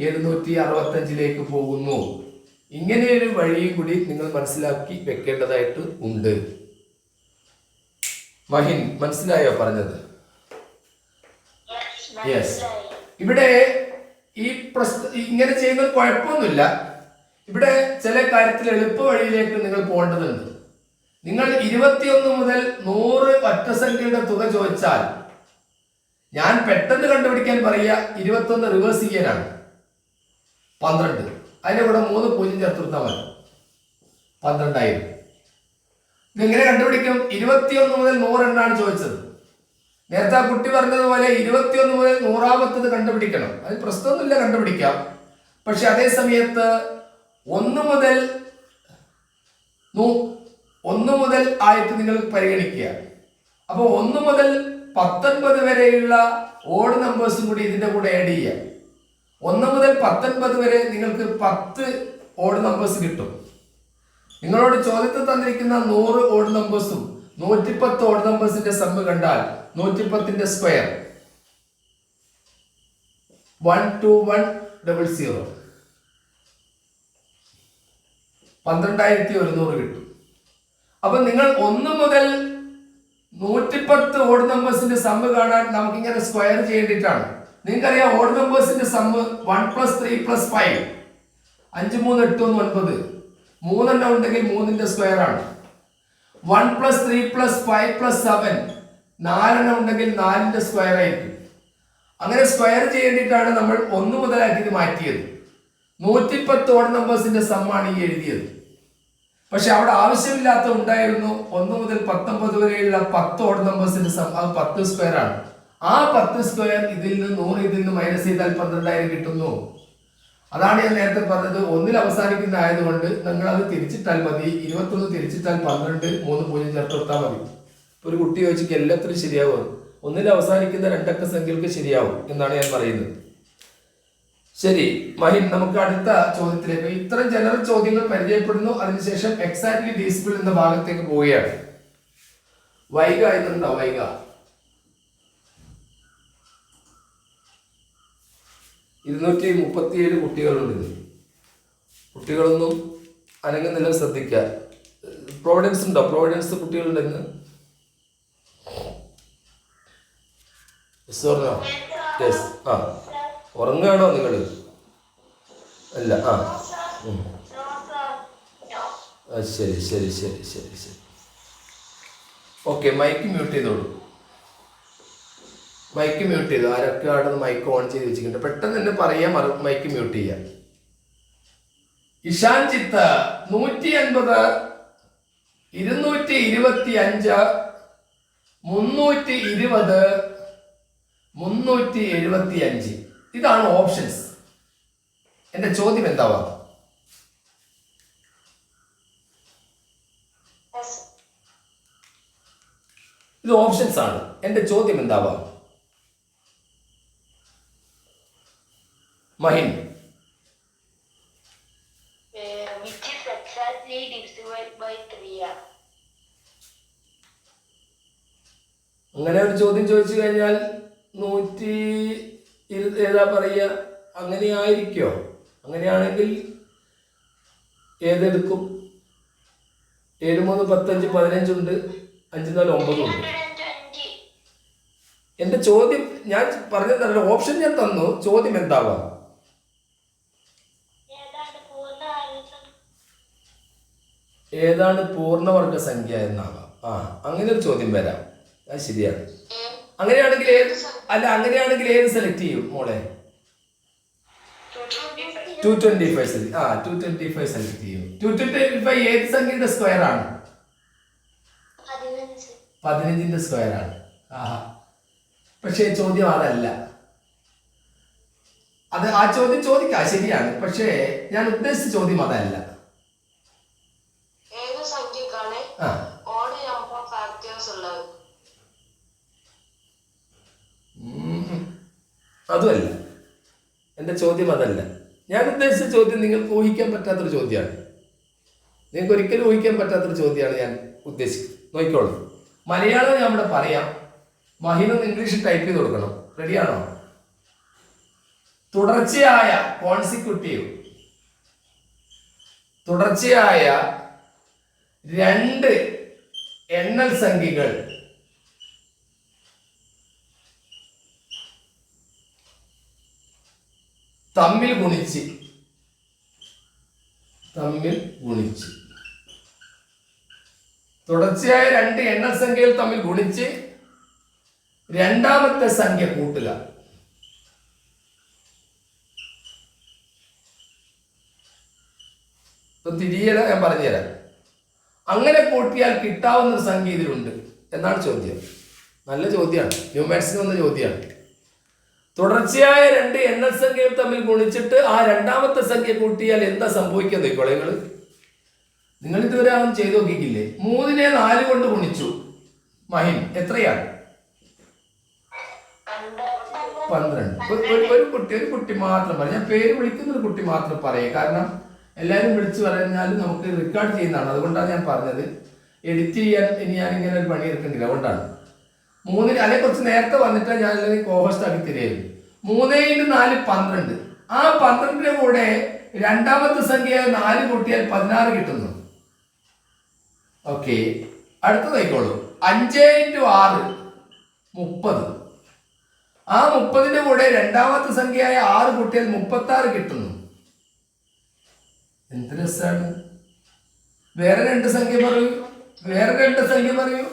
765 പോകുന്നു. ഇങ്ങനെയൊരു വഴിയും കൂടി നിങ്ങൾ മനസ്സിലാക്കി വെക്കേണ്ടതായിട്ട് ഉണ്ട്. മഹിൻ, മനസ്സിലായോ പറഞ്ഞത്? യെസ്. ഇവിടെ ഈ ഇങ്ങനെ ചെയ്യുന്നത് കുഴപ്പമൊന്നുമില്ല. ഇവിടെ ചില കാര്യത്തിൽ എളുപ്പ വഴിയിലേക്ക് നിങ്ങൾ പോകേണ്ടതുണ്ട്. നിങ്ങൾ 21 മുതൽ 100 ഒറ്റസംഖ്യയുടെ തുക ചോദിച്ചാൽ ഞാൻ പെട്ടെന്ന് കണ്ടുപിടിക്കാൻ പറയുക 21 റിവേഴ്സ് ചെയ്യാനാണ്. 12, അതിന്റെ കൂടെ 3 0 ചേർത്ത് കൊടുത്താൽ മതി, 12,000. ഇതെങ്ങനെ കണ്ടുപിടിക്കും? 21 മുതൽ 100 എന്നാണ് ചോദിച്ചത്. നേരത്തെ ആ കുട്ടി പറഞ്ഞതുപോലെ 21 മുതൽ 100ാമത്തത് കണ്ടുപിടിക്കണം. അത് പ്രശ്നമൊന്നുമില്ല, കണ്ടുപിടിക്കാം. പക്ഷെ അതേ സമയത്ത് 1 മുതൽ ആയിട്ട് നിങ്ങൾ പരിഗണിക്കുക. അപ്പോൾ 1 മുതൽ 19 വരെയുള്ള ഓഡ് നമ്പേഴ്സും കൂടി ഇതിന്റെ കൂടെ ആഡ് ചെയ്യുക. 1 മുതൽ 19 വരെ നിങ്ങൾക്ക് 10 ഓഡ് നമ്പേഴ്സ് കിട്ടും. നിങ്ങളോട് ചോദ്യത്തിൽ തന്നിരിക്കുന്ന 100 ഓഡ് നമ്പേഴ്സും 110 ഓഡ് നമ്പേഴ്സിന്റെ സമ്മ് കണ്ടാൽ 110ന്റെ സ്ക്വയർ 12100 12100 കിട്ടും. അപ്പൊ നിങ്ങൾ 1 മുതൽ 110 ഓഡ് നമ്പേഴ്സിന്റെ സമ്മ് കാണാൻ നമുക്ക് ഇങ്ങനെ സ്ക്വയർ ചെയ്യേണ്ടിട്ടാണ്. നിങ്ങൾക്കറിയാം ഓഡ് നമ്പേഴ്സിന്റെ സമ്മ് 1 + 3 + 5 5 3 8 1 9 3 ഉണ്ടെങ്കിൽ 3ന്റെ സ്ക്വയർ ആണ്. 1 + 3 + 5 + 7 4 ഉണ്ടെങ്കിൽ 4ന്റെ സ്ക്വയർ ആയിരിക്കും. അങ്ങനെ സ്ക്വയർ ചെയ്യേണ്ടിട്ടാണ് നമ്മൾ 1 മുതലാക്കി ഇത് മാറ്റിയത്. 110 ഓഡ് നമ്പേഴ്സിന്റെ സമ്മാണ് ഈ എഴുതിയത്. പക്ഷെ അവിടെ ആവശ്യമില്ലാത്ത ഉണ്ടായിരുന്നു 1 മുതൽ 19 വരെയുള്ള 10 ഓഡ് നമ്പേഴ്സിന്റെ സം, അത് 10 സ്ക്വയർ ആണ്. ആ 10 സ്ക്വയർ ഇതിൽ നിന്ന് 100 ഇതിൽ നിന്ന് മൈനസ് ചെയ്താൽ 12000 കിട്ടുന്നു. അതാണ് ഞാൻ നേരത്തെ പറഞ്ഞത്. 1 അവസാനിക്കുന്ന ആയതുകൊണ്ട് നിങ്ങൾ അത് തിരിച്ചിട്ടാൽ മതി. 21 തിരിച്ചിട്ടാൽ 12 3 0 ചേർത്ത് കൊടുത്താൽ മതി. ഒരു കുട്ടി ചോദിച്ചിട്ട് എല്ലാത്തിനും ശരിയാവും. 1 അവസാനിക്കുന്ന 2 അക്ക സംഖ്യകൾക്ക് ശരിയാവും എന്നാണ് ഞാൻ പറയുന്നത്. ശരി മഹിൻ, നമുക്ക് അടുത്ത ചോദ്യത്തിലേക്ക്. ഇത്തരം ജനറൽ ചോദ്യങ്ങൾ പരിചയപ്പെടുന്നു. അതിനുശേഷം എക്സാക്ട്ലി ഡിസിപ്പിൾ എന്ന ഭാഗത്തേക്ക് പോവുകയാണ്. വൈഗ എന്നുണ്ടോ? വൈഗ 237 കുട്ടികളുണ്ട്. കുട്ടികളൊന്നും അനങ്ങുന്നില്ല, ശ്രദ്ധിക്കുക. പ്രോവിഡൻസ് ഉണ്ടോ? പ്രോവിഡൻസ് കുട്ടികളുണ്ടെന്ന് ആ ഉറങ്ങാണോ നിങ്ങൾ? അല്ല. ശരി ശരി ശരി ശരി ശരി ഓക്കെ. മൈക്ക് മ്യൂട്ട് ചെയ്തോളൂ. മൈക്ക് മ്യൂട്ട് ചെയ്തു. ആരൊക്കെ അവിടെ മൈക്ക് ഓൺ ചെയ്ത് വെച്ചിട്ടുണ്ട് പെട്ടെന്ന് തന്നെ പറയാം. മൈക്ക് മ്യൂട്ട് ചെയ്യാം. ഇഷാൻ ചിത്ത് 180 225 320 375. ഇതാണ് ഓപ്ഷൻസ്. എന്റെ ചോദ്യം എന്താവാ? ഇത് ഓപ്ഷൻസ് ആണ്. എന്റെ ചോദ്യം എന്താവാ? മഹിൻ, അങ്ങനെ ഒരു ചോദ്യം ചോദിച്ചു കഴിഞ്ഞാൽ 120 ഏതാ പറയുക? അങ്ങനെ ആയിരിക്കോ? അങ്ങനെയാണെങ്കിൽ ഏതെടുക്കും? 7 3 15 15 ഉണ്ട്, 5 4 9 ഉണ്ട്. എന്റെ ചോദ്യം ഞാൻ പറഞ്ഞതല്ല, ഓപ്ഷൻ ഞാൻ തന്നു. ചോദ്യം എന്താവാം? ഏതാണ് പൂർണ്ണവർഗ സംഖ്യ എന്നാവാം. അങ്ങനെ ഒരു ചോദ്യം വരാം. അത് ശരിയാണ്. അങ്ങനെയാണെങ്കിൽ അങ്ങനെയാണെങ്കിൽ ഏത് സെലക്ട് ചെയ്യും മോളെ? 225. 225 സെലക്ട് ചെയ്യും. 225 ഏത് സംഖ്യയുടെ സ്ക്വയർ ആണ്? 15ന്റെ സ്ക്വയർ ആണ്. പക്ഷേ ചോദ്യം അതല്ല. ആ ചോദ്യം ചോദിക്കാം, ശരിയാണ്. പക്ഷേ ഞാൻ ഉദ്ദേശിച്ച ചോദ്യം അതല്ല. അതുമല്ല, എന്റെ ചോദ്യം അതല്ല. ഞാൻ ഉദ്ദേശിച്ച ചോദ്യം നിങ്ങൾക്ക് ഊഹിക്കാൻ പറ്റാത്തൊരു ചോദ്യമാണ്. നിങ്ങൾക്ക് ഒരിക്കലും ഊഹിക്കാൻ പറ്റാത്തൊരു ചോദ്യമാണ് ഞാൻ ഉദ്ദേശിക്കുന്നത്. നോക്കിക്കോളൂ. മലയാളം ഞാൻ ഇവിടെ പറയാം. മഹിനൊന്ന് ഇംഗ്ലീഷിൽ ടൈപ്പ് ചെയ്ത് കൊടുക്കണം. റെഡിയാണോ? തുടർച്ചയായ കോൺസിക്യൂട്ടീവ്, തുടർച്ചയായ 2 എണ്ണൽ സംഖ്യകൾ തമ്മിൽ ഗുണിച്ച് തുടർച്ചയായ 2 എണ്ണൽ സംഖ്യകൾ തമ്മിൽ ഗുണിച്ച് രണ്ടാമത്തെ സംഖ്യ കൂട്ടുക. തിരിയല ഞാൻ പറഞ്ഞുതരാം. അങ്ങനെ കൂട്ടിയാൽ കിട്ടാവുന്ന സംഖ്യ ഇതിലുണ്ട് എന്നാണ് ചോദ്യം. നല്ല ചോദ്യമാണ്. ന്യൂമാത്സിന് വന്ന ചോദ്യമാണ്. തുടർച്ചയായ 2 എണ്ണൽ സംഖ്യകൾ തമ്മിൽ ഗുണിച്ചിട്ട് ആ രണ്ടാമത്തെ സംഖ്യ കൂട്ടിയാൽ എന്താ സംഭവിക്കുന്നത്? നിങ്ങൾ ഇതുവരെ അതൊന്നും ചെയ്തു നോക്കിക്കില്ലേ? 3നെ 4 കൊണ്ട് ഗുണിച്ചു. മഹിൻ എത്രയാണ്? 12. ഒരു കുട്ടി മാത്രം പറയും. ഞാൻ പേര് വിളിക്കുന്ന ഒരു കുട്ടി മാത്രം പറയും. കാരണം എല്ലാവരും വിളിച്ചു പറഞ്ഞാൽ നമുക്ക് റെക്കോർഡ് ചെയ്യുന്നതാണ്. അതുകൊണ്ടാണ് ഞാൻ പറഞ്ഞത്. എഡിറ്റ് ചെയ്യാൻ ഇനി ഞാൻ ഇങ്ങനെ ഒരു പണി എടുക്കുന്നില്ല, അതുകൊണ്ടാണ് 3 അല്ലെങ്കിൽ കുറച്ച് നേരത്തെ വന്നിട്ട് ഞാൻ കോഹോസ്റ്റ് ആക്കി തരുമായിരുന്നു. 3 × 4 12. ആ 12ന്റെ കൂടെ രണ്ടാമത്തെ സംഖ്യ 4 കൂട്ടിയാൽ 16 കിട്ടുന്നു. ഓക്കെ, അടുത്ത നോക്കിക്കോളൂ. 5 × 6 30. ആ 30ന്റെ കൂടെ രണ്ടാമത്തെ സംഖ്യയായ 6 കൂട്ടിയാൽ 36 കിട്ടുന്നു. എന്ത് രസാണ്. വേറെ 2 സംഖ്യ പറയൂ, വേറെ 2 സംഖ്യ പറയൂ.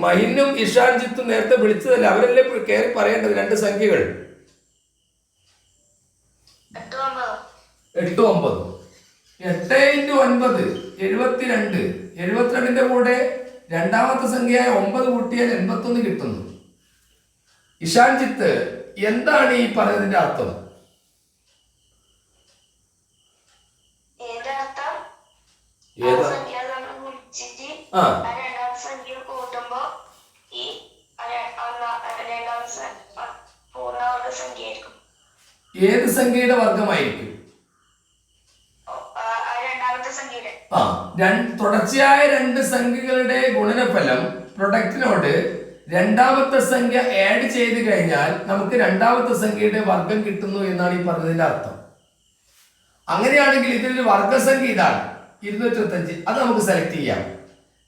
മഹിനും ഇഷാൻജിത്തും നേരത്തെ വിളിച്ചതല്ല, അവരല്ലേ കയറി പറയേണ്ടത് 2 സംഖ്യകൾ. 8 9. 8 × 9 72. 72ന്റെ കൂടെ രണ്ടാമത്തെ സംഖ്യയായ 9 കൂട്ടിയാൽ 81 കിട്ടുന്നു. ഇഷാൻജിത്ത്, എന്താണ് ഈ പറയുന്നതിന്റെ അർത്ഥം? ഏത് സംഖ്യയുടെ വർഗമായിരിക്കും? തുടർച്ചയായ 2 സംഖ്യകളുടെ ഗുണനഫലം പ്രൊഡക്റ്റിനോട് രണ്ടാമത്തെ സംഖ്യ ആഡ് ചെയ്ത് കഴിഞ്ഞാൽ നമുക്ക് രണ്ടാമത്തെ സംഖ്യയുടെ വർഗം കിട്ടുന്നു എന്നാണ് ഈ പറഞ്ഞതിന്റെ അർത്ഥം. അങ്ങനെയാണെങ്കിൽ ഇതിലൊരു വർഗസംഖ്യ ഇതാണ് 225. അത് നമുക്ക് സെലക്ട് ചെയ്യാം.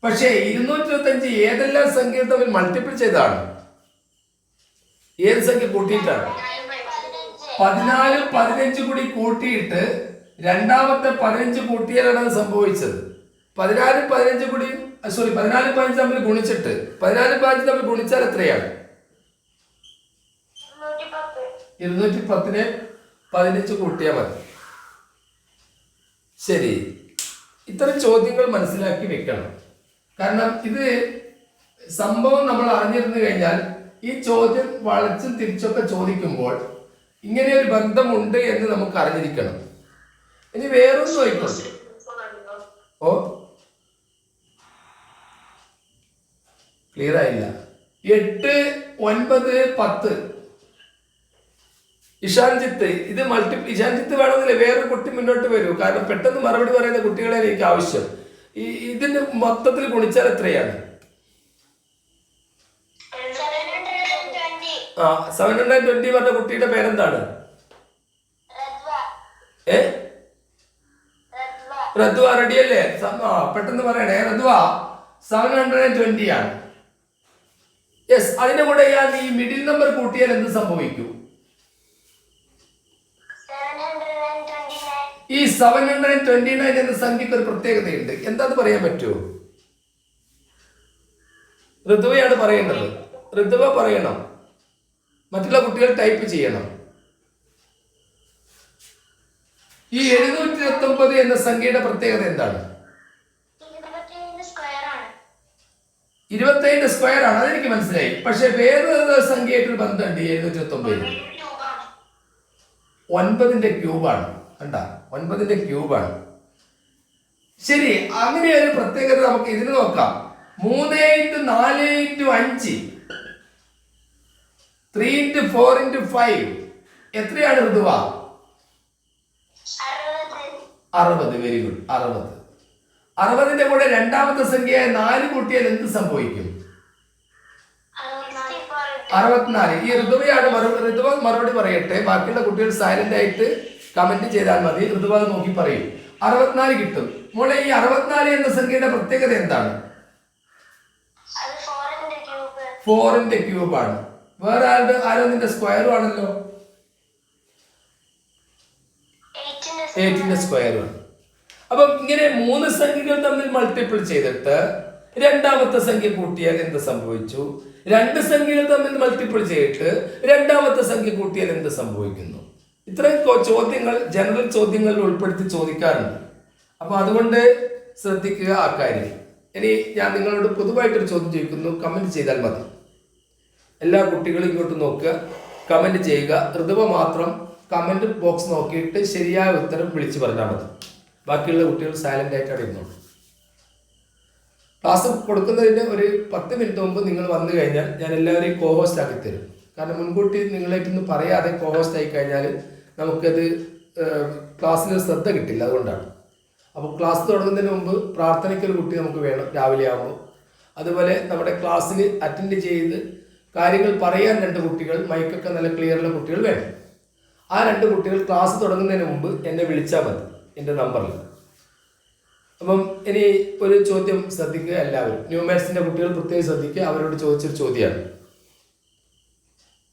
പക്ഷേ 225 ഏതെല്ലാം സംഖ്യ തമ്മിൽ മൾട്ടിപ്പിൾ ചെയ്താണ്? ഏത് സംഖ്യ കൂട്ടിയിട്ടാണ്? 14 15 കൂടി കൂട്ടിയിട്ട് രണ്ടാമത്തെ 15 കൂട്ടിയാലാണ് അത് സംഭവിച്ചത്. 14 15 തമ്മിൽ ഗുണിച്ചിട്ട് 14 15 തമ്മിൽ ഗുണിച്ചാൽ എത്രയാണ്? 210നെ 15 കൂട്ടിയാൽ മതി. ശരി, ഇത്തരം ചോദ്യങ്ങൾ മനസ്സിലാക്കി വെക്കണം. കാരണം ഇത് സംഭവം നമ്മൾ അറിഞ്ഞിരുന്നു കഴിഞ്ഞാൽ ഈ ചോദ്യം വളച്ചും തിരിച്ചൊക്കെ ചോദിക്കുമ്പോൾ ഇങ്ങനെ ഒരു ബന്ധമുണ്ട് എന്ന് നമുക്ക് അറിഞ്ഞിരിക്കണം. ഇനി വേറൊന്നും ആയിക്കോട്ടെ. ഓ, ക്ലിയർ ആയില്ല. 8 9 10. ഇഷാൻജിത്ത്, ഇത് ഇഷാൻജിത്ത് വേണമെന്നില്ല, വേറൊരു കുട്ടി മുന്നോട്ട് വരൂ. കാരണം പെട്ടെന്ന് മറുപടി പറയുന്ന കുട്ടികളെ എനിക്ക് ആവശ്യം. ഇതിന്റെ മൊത്തത്തിൽ ഗുണിച്ചാൽ എത്രയാണ്? 720 പറഞ്ഞ കുട്ടിയുടെ പേരെന്താണ്? റദ്വ. റെഡിയല്ലേ? പെട്ടെന്ന് പറയണേ. റദ്വ 720 ആണ്. യെസ്. അതിന്റെ കൂടെ ഞാൻ ഈ മിഡിൽ നമ്പർ കൂട്ടിയാൽ എന്ത് സംഭവിക്കും? ഈ 729 എന്ന സംഖ്യക്ക് ഒരു പ്രത്യേകതയുണ്ട്. എന്താന്ന് പറയാൻ പറ്റുമോ? ഋതുവയാണ് പറയേണ്ടത്. ഋതുവ പറയണം, മറ്റുള്ള കുട്ടികൾ ടൈപ്പ് ചെയ്യണം. ഈ 729 എന്ന സംഖ്യയുടെ പ്രത്യേകത എന്താണ്? 27 സ്ക്വയർ ആണ്, അതെനിക്ക് മനസ്സിലായി. പക്ഷെ വേറൊരു സംഖ്യയായിട്ടൊരു ബന്ധമുണ്ട്. 729 9ന്റെ ക്യൂബാണ്. കണ്ട, 9ന്റെ ക്യൂബാണ്. ശരി, അങ്ങനെ ഒരു പ്രത്യേകത നമുക്ക് ഇതിന് നോക്കാം. 3 × 4 × 5 3 × 4 × 5 എത്രയാണ് ഋതുവ? 60. Very good. 60ന്റെ കൂടെ രണ്ടാമത്തെ സംഖ്യ 4 കൂട്ടിയാൽ എന്ത് സംഭവിക്കും? 64. ഈ ഋതുവയാണ് ഋതുവ മറുപടി പറയട്ടെ. ബാക്കിയുള്ള കുട്ടികൾ സൈലന്റ് ആയിട്ട് കമന്റ് ചെയ്താൽ മതി. ഋതുവ നോക്കി പറയും. 64 കിട്ടും. മോളെ, ഈ 64 എന്ന സംഖ്യയുടെ പ്രത്യേകത എന്താണ്? 4ന്റെ ക്യൂബാണ്. വേറെ ആരോ നിന്റെ സ്ക്വയറും ആണല്ലോ. 8ന്റെ സ്ക്വയറുമാണ്. അപ്പം ഇങ്ങനെ 3 സംഖ്യകൾ തമ്മിൽ മൾട്ടിപ്പിൾ ചെയ്തിട്ട് രണ്ടാമത്തെ സംഖ്യ കൂട്ടിയാൽ എന്ത് സംഭവിച്ചു? 2 സംഖ്യകൾ തമ്മിൽ മൾട്ടിപ്പിൾ ചെയ്തിട്ട് രണ്ടാമത്തെ സംഖ്യ കൂട്ടിയാൽ എന്ത് സംഭവിക്കുന്നു? ഇത്രയും ചോദ്യങ്ങൾ ജനറൽ ചോദ്യങ്ങളിൽ ഉൾപ്പെടുത്തി ചോദിക്കാറുണ്ട്. അപ്പൊ അതുകൊണ്ട് ശ്രദ്ധിക്കുക ആ കാര്യം. ഇനി ഞാൻ നിങ്ങളോട് പൊതുവായിട്ടൊരു ചോദ്യം ചോദിക്കുന്നു, കമന്റ് ചെയ്താൽ മതി. എല്ലാ കുട്ടികളും ഇങ്ങോട്ട് നോക്കുക, കമന്റ് ചെയ്യുക. ഋതുവ മാത്രം കമന്റ് ബോക്സ് നോക്കിയിട്ട് ശരിയായ ഉത്തരം വിളിച്ചു പറഞ്ഞാൽ മതി. ബാക്കിയുള്ള കുട്ടികൾ സൈലന്റ് ആയിട്ട് അറിയുന്നുള്ളൂ. ക്ലാസ് കൊടുക്കുന്നതിന് ഒരു 10 മിനിറ്റ് മുമ്പ് നിങ്ങൾ വന്നു കഴിഞ്ഞാൽ ഞാൻ എല്ലാവരെയും കോഹോസ്റ്റ് ആക്കി തരും. കാരണം മുൻകൂട്ടി നിങ്ങളായിട്ടൊന്നും പറയാതെ കോഹോസ്റ്റ് ആയി കഴിഞ്ഞാൽ നമുക്കത് ക്ലാസ്സിൽ ശ്രദ്ധ കിട്ടില്ല. അതുകൊണ്ടാണ്. അപ്പോൾ ക്ലാസ് തുടങ്ങുന്നതിന് മുമ്പ് പ്രാർത്ഥനയ്ക്കൊരു കുട്ടി നമുക്ക് വേണം രാവിലെ ആകുമ്പോൾ. അതുപോലെ നമ്മുടെ ക്ലാസ്സിൽ അറ്റൻഡ് ചെയ്ത് കാര്യങ്ങൾ പറയാൻ 2 കുട്ടികൾ, മൈക്കൊക്കെ നല്ല ക്ലിയറുള്ള കുട്ടികൾ വേണം. ആ 2 കുട്ടികൾ ക്ലാസ് തുടങ്ങുന്നതിന് മുമ്പ് എന്നെ വിളിച്ചാൽ മതി എൻ്റെ നമ്പറിൽ. അപ്പം ഇനി ഒരു ചോദ്യം ശ്രദ്ധിക്കുക എല്ലാവരും. ന്യൂമാത്സിൻ്റെ കുട്ടികൾ പ്രത്യേകം ശ്രദ്ധിക്കുക. അവരോട് ചോദിച്ചൊരു ചോദ്യമാണ്.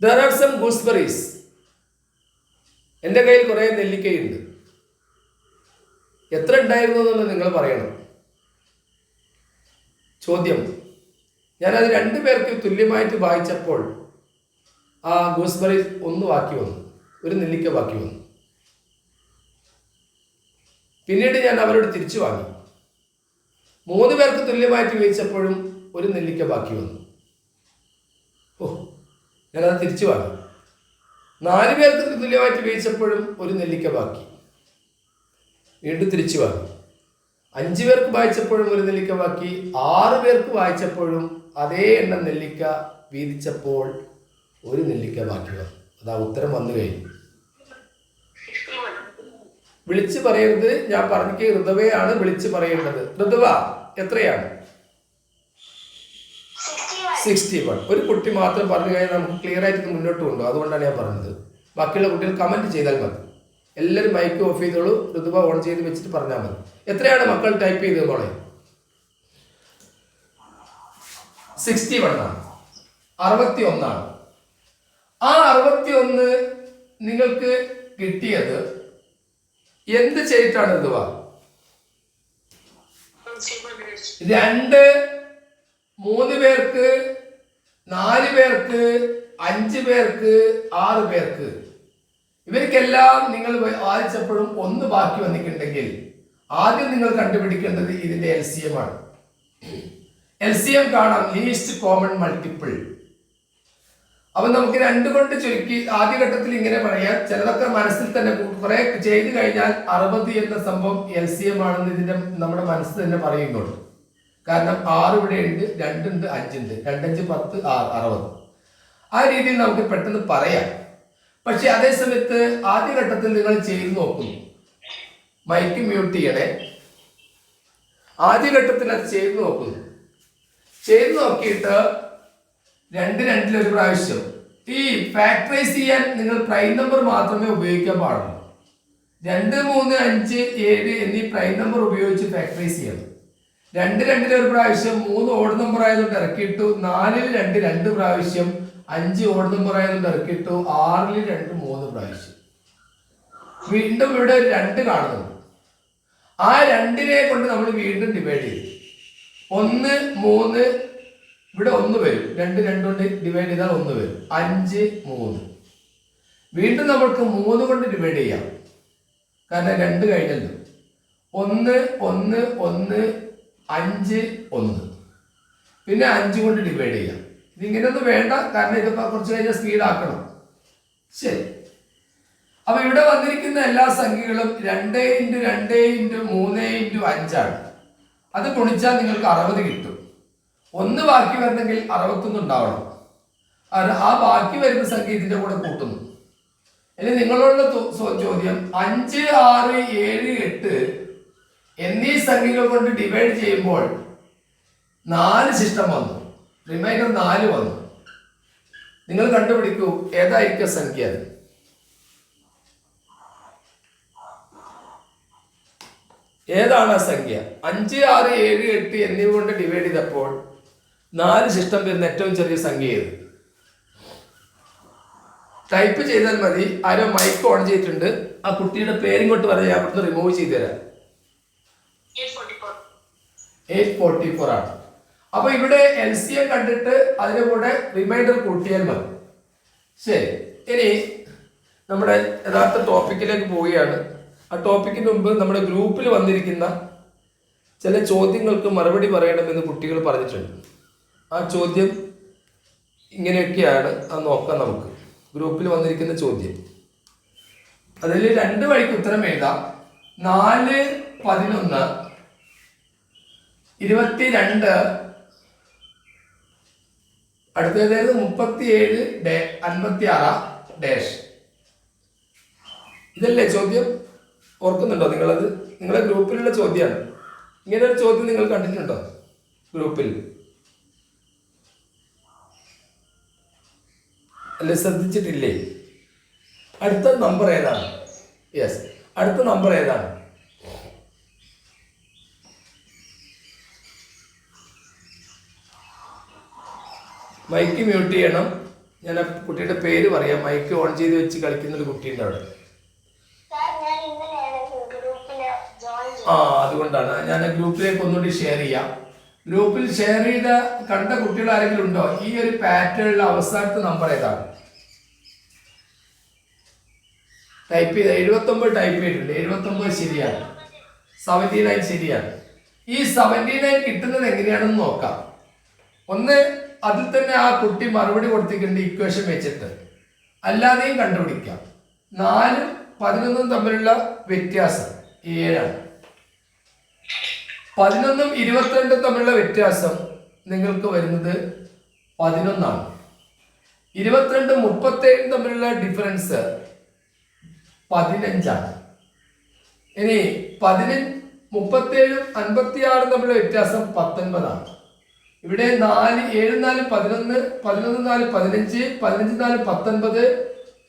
There are some gooseberries. എൻ്റെ കയ്യിൽ കുറേ നെല്ലിക്കയുണ്ട്. എത്ര ഉണ്ടായിരുന്നു എന്നുള്ളത് നിങ്ങൾ പറയണം. ചോദ്യം. ഞാനത് 2 പേർക്ക് തുല്യമായിട്ട് വായിച്ചപ്പോൾ ആ ഗൂസ്ബെറി 1 ബാക്കി വന്നു, ഒരു നെല്ലിക്ക ബാക്കി വന്നു. പിന്നീട് ഞാൻ അവരോട് തിരിച്ചു വാങ്ങി. 3 പേർക്ക് തുല്യമായിട്ട് വായിച്ചപ്പോഴും ഒരു നെല്ലിക്ക ബാക്കി വന്നു. ഞാനത് തിരിച്ചു വാങ്ങി. 4 പേർക്ക് തുല്യമായിട്ട് വായിച്ചപ്പോഴും ഒരു നെല്ലിക്ക ബാക്കി, വീണ്ടും തിരിച്ചു വാങ്ങി. 5 പേർക്ക് വായിച്ചപ്പോഴും ഒരു നെല്ലിക്ക ബാക്കി. 6 പേർക്ക് വായിച്ചപ്പോഴും അതേ എണ്ണം നെല്ലിക്ക വീതിച്ചപ്പോൾ ഒരു നെല്ലിക്ക ബാക്കി വന്നു. അതാ ഉത്തരം വന്നു കഴിഞ്ഞു. വിളിച്ചു പറയരുത്. ഞാൻ പറഞ്ഞ ഋതുവയാണ് വിളിച്ചു പറയേണ്ടത്. ഋതുവ എത്രയാണ്? 61. ഒരു കുട്ടി മാത്രം പറഞ്ഞു കഴിഞ്ഞാൽ നമുക്ക് ക്ലിയർ ആയിട്ട് മുന്നോട്ട് കൊണ്ടുപോകും. അതുകൊണ്ടാണ് ഞാൻ പറഞ്ഞത്. ബാക്കിയുള്ള കുട്ടികൾ കമന്റ് ചെയ്താൽ മതി. എല്ലാവരും മൈക്ക് ഓഫ് ചെയ്തോളൂ. ഋതുവ ഓൺ ചെയ്ത് വെച്ചിട്ട് പറഞ്ഞാൽ മതി. എത്രയാണ് മക്കൾ ടൈപ്പ് ചെയ്തത് മോളെ? 61 ആണ്. 61 ആണ്. ആ 61 നിങ്ങൾക്ക് കിട്ടിയത് എന്ത് ചെയ്തിട്ടാണ് ഋതുവ? 2, 3 പേർക്ക്, 4 പേർക്ക്, 5 പേർക്ക്, 6 പേർക്ക്, ഇവർക്കെല്ലാം നിങ്ങൾ വായിച്ചപ്പോഴും 1 ബാക്കി വന്നിട്ടുണ്ടെങ്കിൽ ആദ്യം നിങ്ങൾ കണ്ടുപിടിക്കേണ്ടത് ഇതിന്റെ LCM ആണ്. LCM കാണാം, ലീസ്റ്റ് കോമൺ മൾട്ടിപ്പിൾ. അപ്പൊ നമുക്ക് 2 കൊണ്ട് ചുരുക്കി ആദ്യഘട്ടത്തിൽ ഇങ്ങനെ പറയാം. ചിലതൊക്കെ മനസ്സിൽ തന്നെ കുറെ ചെയ്ത് കഴിഞ്ഞാൽ 60 എന്ന സംഭവം LCM ആണെന്ന് ഇതിന്റെ നമ്മുടെ മനസ്സ് തന്നെ പറയുന്നുണ്ട്. കാരണം 6 ഇവിടെ ഉണ്ട്, 2 ഉണ്ട്, 5 ഉണ്ട്, 2, 5, 10, 60. ആ രീതിയിൽ നമുക്ക് പെട്ടെന്ന് പറയാം. പക്ഷെ അതേ സമയത്ത് ആദ്യഘട്ടത്തിൽ നിങ്ങൾ ചെയ്ത് നോക്കുന്നു. മൈക്ക് മ്യൂട്ട് ചെയ്യണേ. ആദ്യഘട്ടത്തിൽ അത് ചെയ്ത് നോക്കുന്നു. ചെയ്ത് നോക്കിയിട്ട് 2, 2 ഒരു പ്രാവശ്യം ഈ ഫാക്ടറൈസ് ചെയ്യാൻ നിങ്ങൾ പ്രൈം നമ്പർ മാത്രമേ ഉപയോഗിക്കാൻ പാടുള്ളൂ. 2, 3, 5, 7 എന്നീ പ്രൈം നമ്പർ ഉപയോഗിച്ച് ഫാക്ടറൈസ് ചെയ്യണം. 2, 2 ഒരു പ്രാവശ്യം, 3 ഓഡ് നമ്പർ ആയതുകൊണ്ട് ഇറക്കിയിട്ടു. 4 2 2 പ്രാവശ്യം, 5 ഓഡ് നമ്പർ ആയതുകൊണ്ട് ഇറക്കിയിട്ടു. 6 2 3 പ്രാവശ്യം. വീണ്ടും ഇവിടെ 2 കാണുന്നുണ്ട്. ആ 2നെ കൊണ്ട് നമ്മൾ വീണ്ടും ഡിവൈഡ് ചെയ്യും. 1, 3 ഇവിടെ 1 വരും. 2 2 കൊണ്ട് ഡിവൈഡ് ചെയ്താൽ 1 വരും. 5 3. വീണ്ടും നമ്മൾക്ക് 3 കൊണ്ട് ഡിവൈഡ് ചെയ്യാം. കാരണം 2 കഴിഞ്ഞല്ലോ. 1 1 1 5 1. പിന്നെ 5 കൊണ്ട് ഡിവൈഡ് ചെയ്യാം. ഇതിങ്ങനെയൊന്നും വേണ്ട, കാരണം ഇതൊക്കെ കുറച്ച് കഴിഞ്ഞാൽ സ്പീഡ് ആക്കണം. ശരി. അപ്പൊ ഇവിടെ വന്നിരിക്കുന്ന എല്ലാ സംഖ്യകളും 2 × 2 × 3 × 5 ആണ്. അത് ഗുണിച്ചാൽ നിങ്ങൾക്ക് 60 കിട്ടും. 1 ബാക്കി വരണമെങ്കിൽ 61 ഉണ്ടാവണം. ആ ബാക്കി വരുന്ന സംഖ്യ ഇതിന്റെ കൂടെ കൂട്ടുന്നു. ഇനി നിങ്ങളോടുള്ള ചോദ്യം, 5 6 7 8 എന്നീ സംഖ്യകൾ കൊണ്ട് ഡിവൈഡ് ചെയ്യുമ്പോൾ 4 ശിഷ്ടം വന്നു, റിമൈൻഡർ 4 വന്നു. നിങ്ങൾ കണ്ടുപിടിക്കൂ ഏതായിരിക്കും സംഖ്യ. ഏതാണ് ആ സംഖ്യ? 5 6 7 8 എന്നിവ കൊണ്ട് ഡിവൈഡ് ചെയ്തപ്പോൾ 4 ശിഷ്ടം വരുന്ന ഏറ്റവും ചെറിയ സംഖ്യ ഏത്? ടൈപ്പ് ചെയ്താൽ മതി. ആരോ മൈക്ക് ഓൺ ചെയ്തിട്ടുണ്ട്. ആ കുട്ടിയുടെ പേരിങ്ങോട്ട് പറയാം, അവിടുന്ന് റിമൂവ് ചെയ്ത് തരാം. 844 ആണ്. അപ്പൊ ഇവിടെ LCM കണ്ടിട്ട് അതിന്റെ കൂടെ റിമൈൻഡർ കൂട്ടിയാൽ മതി. ശരി. ഇനി നമ്മുടെ യഥാർത്ഥ ടോപ്പിക്കിലേക്ക് പോവുകയാണ്. ആ ടോപ്പിക്കിന് മുമ്പ് നമ്മുടെ ഗ്രൂപ്പിൽ വന്നിരിക്കുന്ന ചില ചോദ്യങ്ങൾക്ക് മറുപടി പറയണമെന്ന് കുട്ടികൾ പറഞ്ഞിട്ടുണ്ട്. ആ ചോദ്യം ഇങ്ങനെയൊക്കെയാണ്. അത് നോക്കാം നമുക്ക്. ഗ്രൂപ്പിൽ വന്നിരിക്കുന്ന ചോദ്യം, അതിൽ 2 വഴിക്ക് ഉത്തരം എഴുതാം. 4 11 22 അടുത്തത് 37 56 ഡാഷ്. ഇതല്ലേ ചോദ്യം? ഓർക്കുന്നുണ്ടോ നിങ്ങളത്? നിങ്ങളെ ഗ്രൂപ്പിലുള്ള ചോദ്യമാണ്. ഇങ്ങനെ ഒരു ചോദ്യം നിങ്ങൾ കണ്ടിട്ടുണ്ടോ ഗ്രൂപ്പിൽ? അല്ലെ, ശ്രദ്ധിച്ചിട്ടില്ലേ? അടുത്ത നമ്പർ ഏതാണ്? യെസ്, അടുത്ത നമ്പർ ഏതാണ്? മൈക്ക് മ്യൂട്ട് ചെയ്യണം. ഞാൻ ആ കുട്ടിയുടെ പേര് പറയാം. മൈക്ക് ഓൺ ചെയ്ത് വെച്ച് കളിക്കുന്ന ഒരു കുട്ടിയുണ്ട് അവിടെ. അതുകൊണ്ടാണ് ഞാൻ ഗ്രൂപ്പിലേക്ക് ഒന്നുകൂടി ഷെയർ ചെയ്യാം. ഗ്രൂപ്പിൽ ഷെയർ ചെയ്ത കണ്ട കുട്ടികൾ ആരെങ്കിലും ഉണ്ടോ? ഈ ഒരു പാറ്റേണിലെ അവസാനത്തെ നമ്പർ ഏതാണ്? ടൈപ്പ് ചെയ്ത 79 ടൈപ്പ് ചെയ്തിട്ടുണ്ട്. 79 ശരിയാണ്. 79 ശരിയാണ്. ഈ 79 കിട്ടുന്നത് എങ്ങനെയാണെന്ന് നോക്കാം. ഒന്ന്, അതിൽ തന്നെ ആ കുട്ടി മറുപടി കൊടുത്തിട്ടുണ്ട് ഇക്വേഷൻ വെച്ചിട്ട്. അല്ലാതെയും കണ്ടുപിടിക്കാം. 4 11 തമ്മിലുള്ള വ്യത്യാസം 7ആണ്. 11 22 തമ്മിലുള്ള വ്യത്യാസം നിങ്ങൾക്ക് വരുന്നത് 11ആണ്. 22 37 തമ്മിലുള്ള ഡിഫറൻസ് 15ആണ്. ഇനി 37 56 തമ്മിലുള്ള വ്യത്യാസം 19ആണ്. ഇവിടെ 4 7 4 11 11 4 15 15 4 19.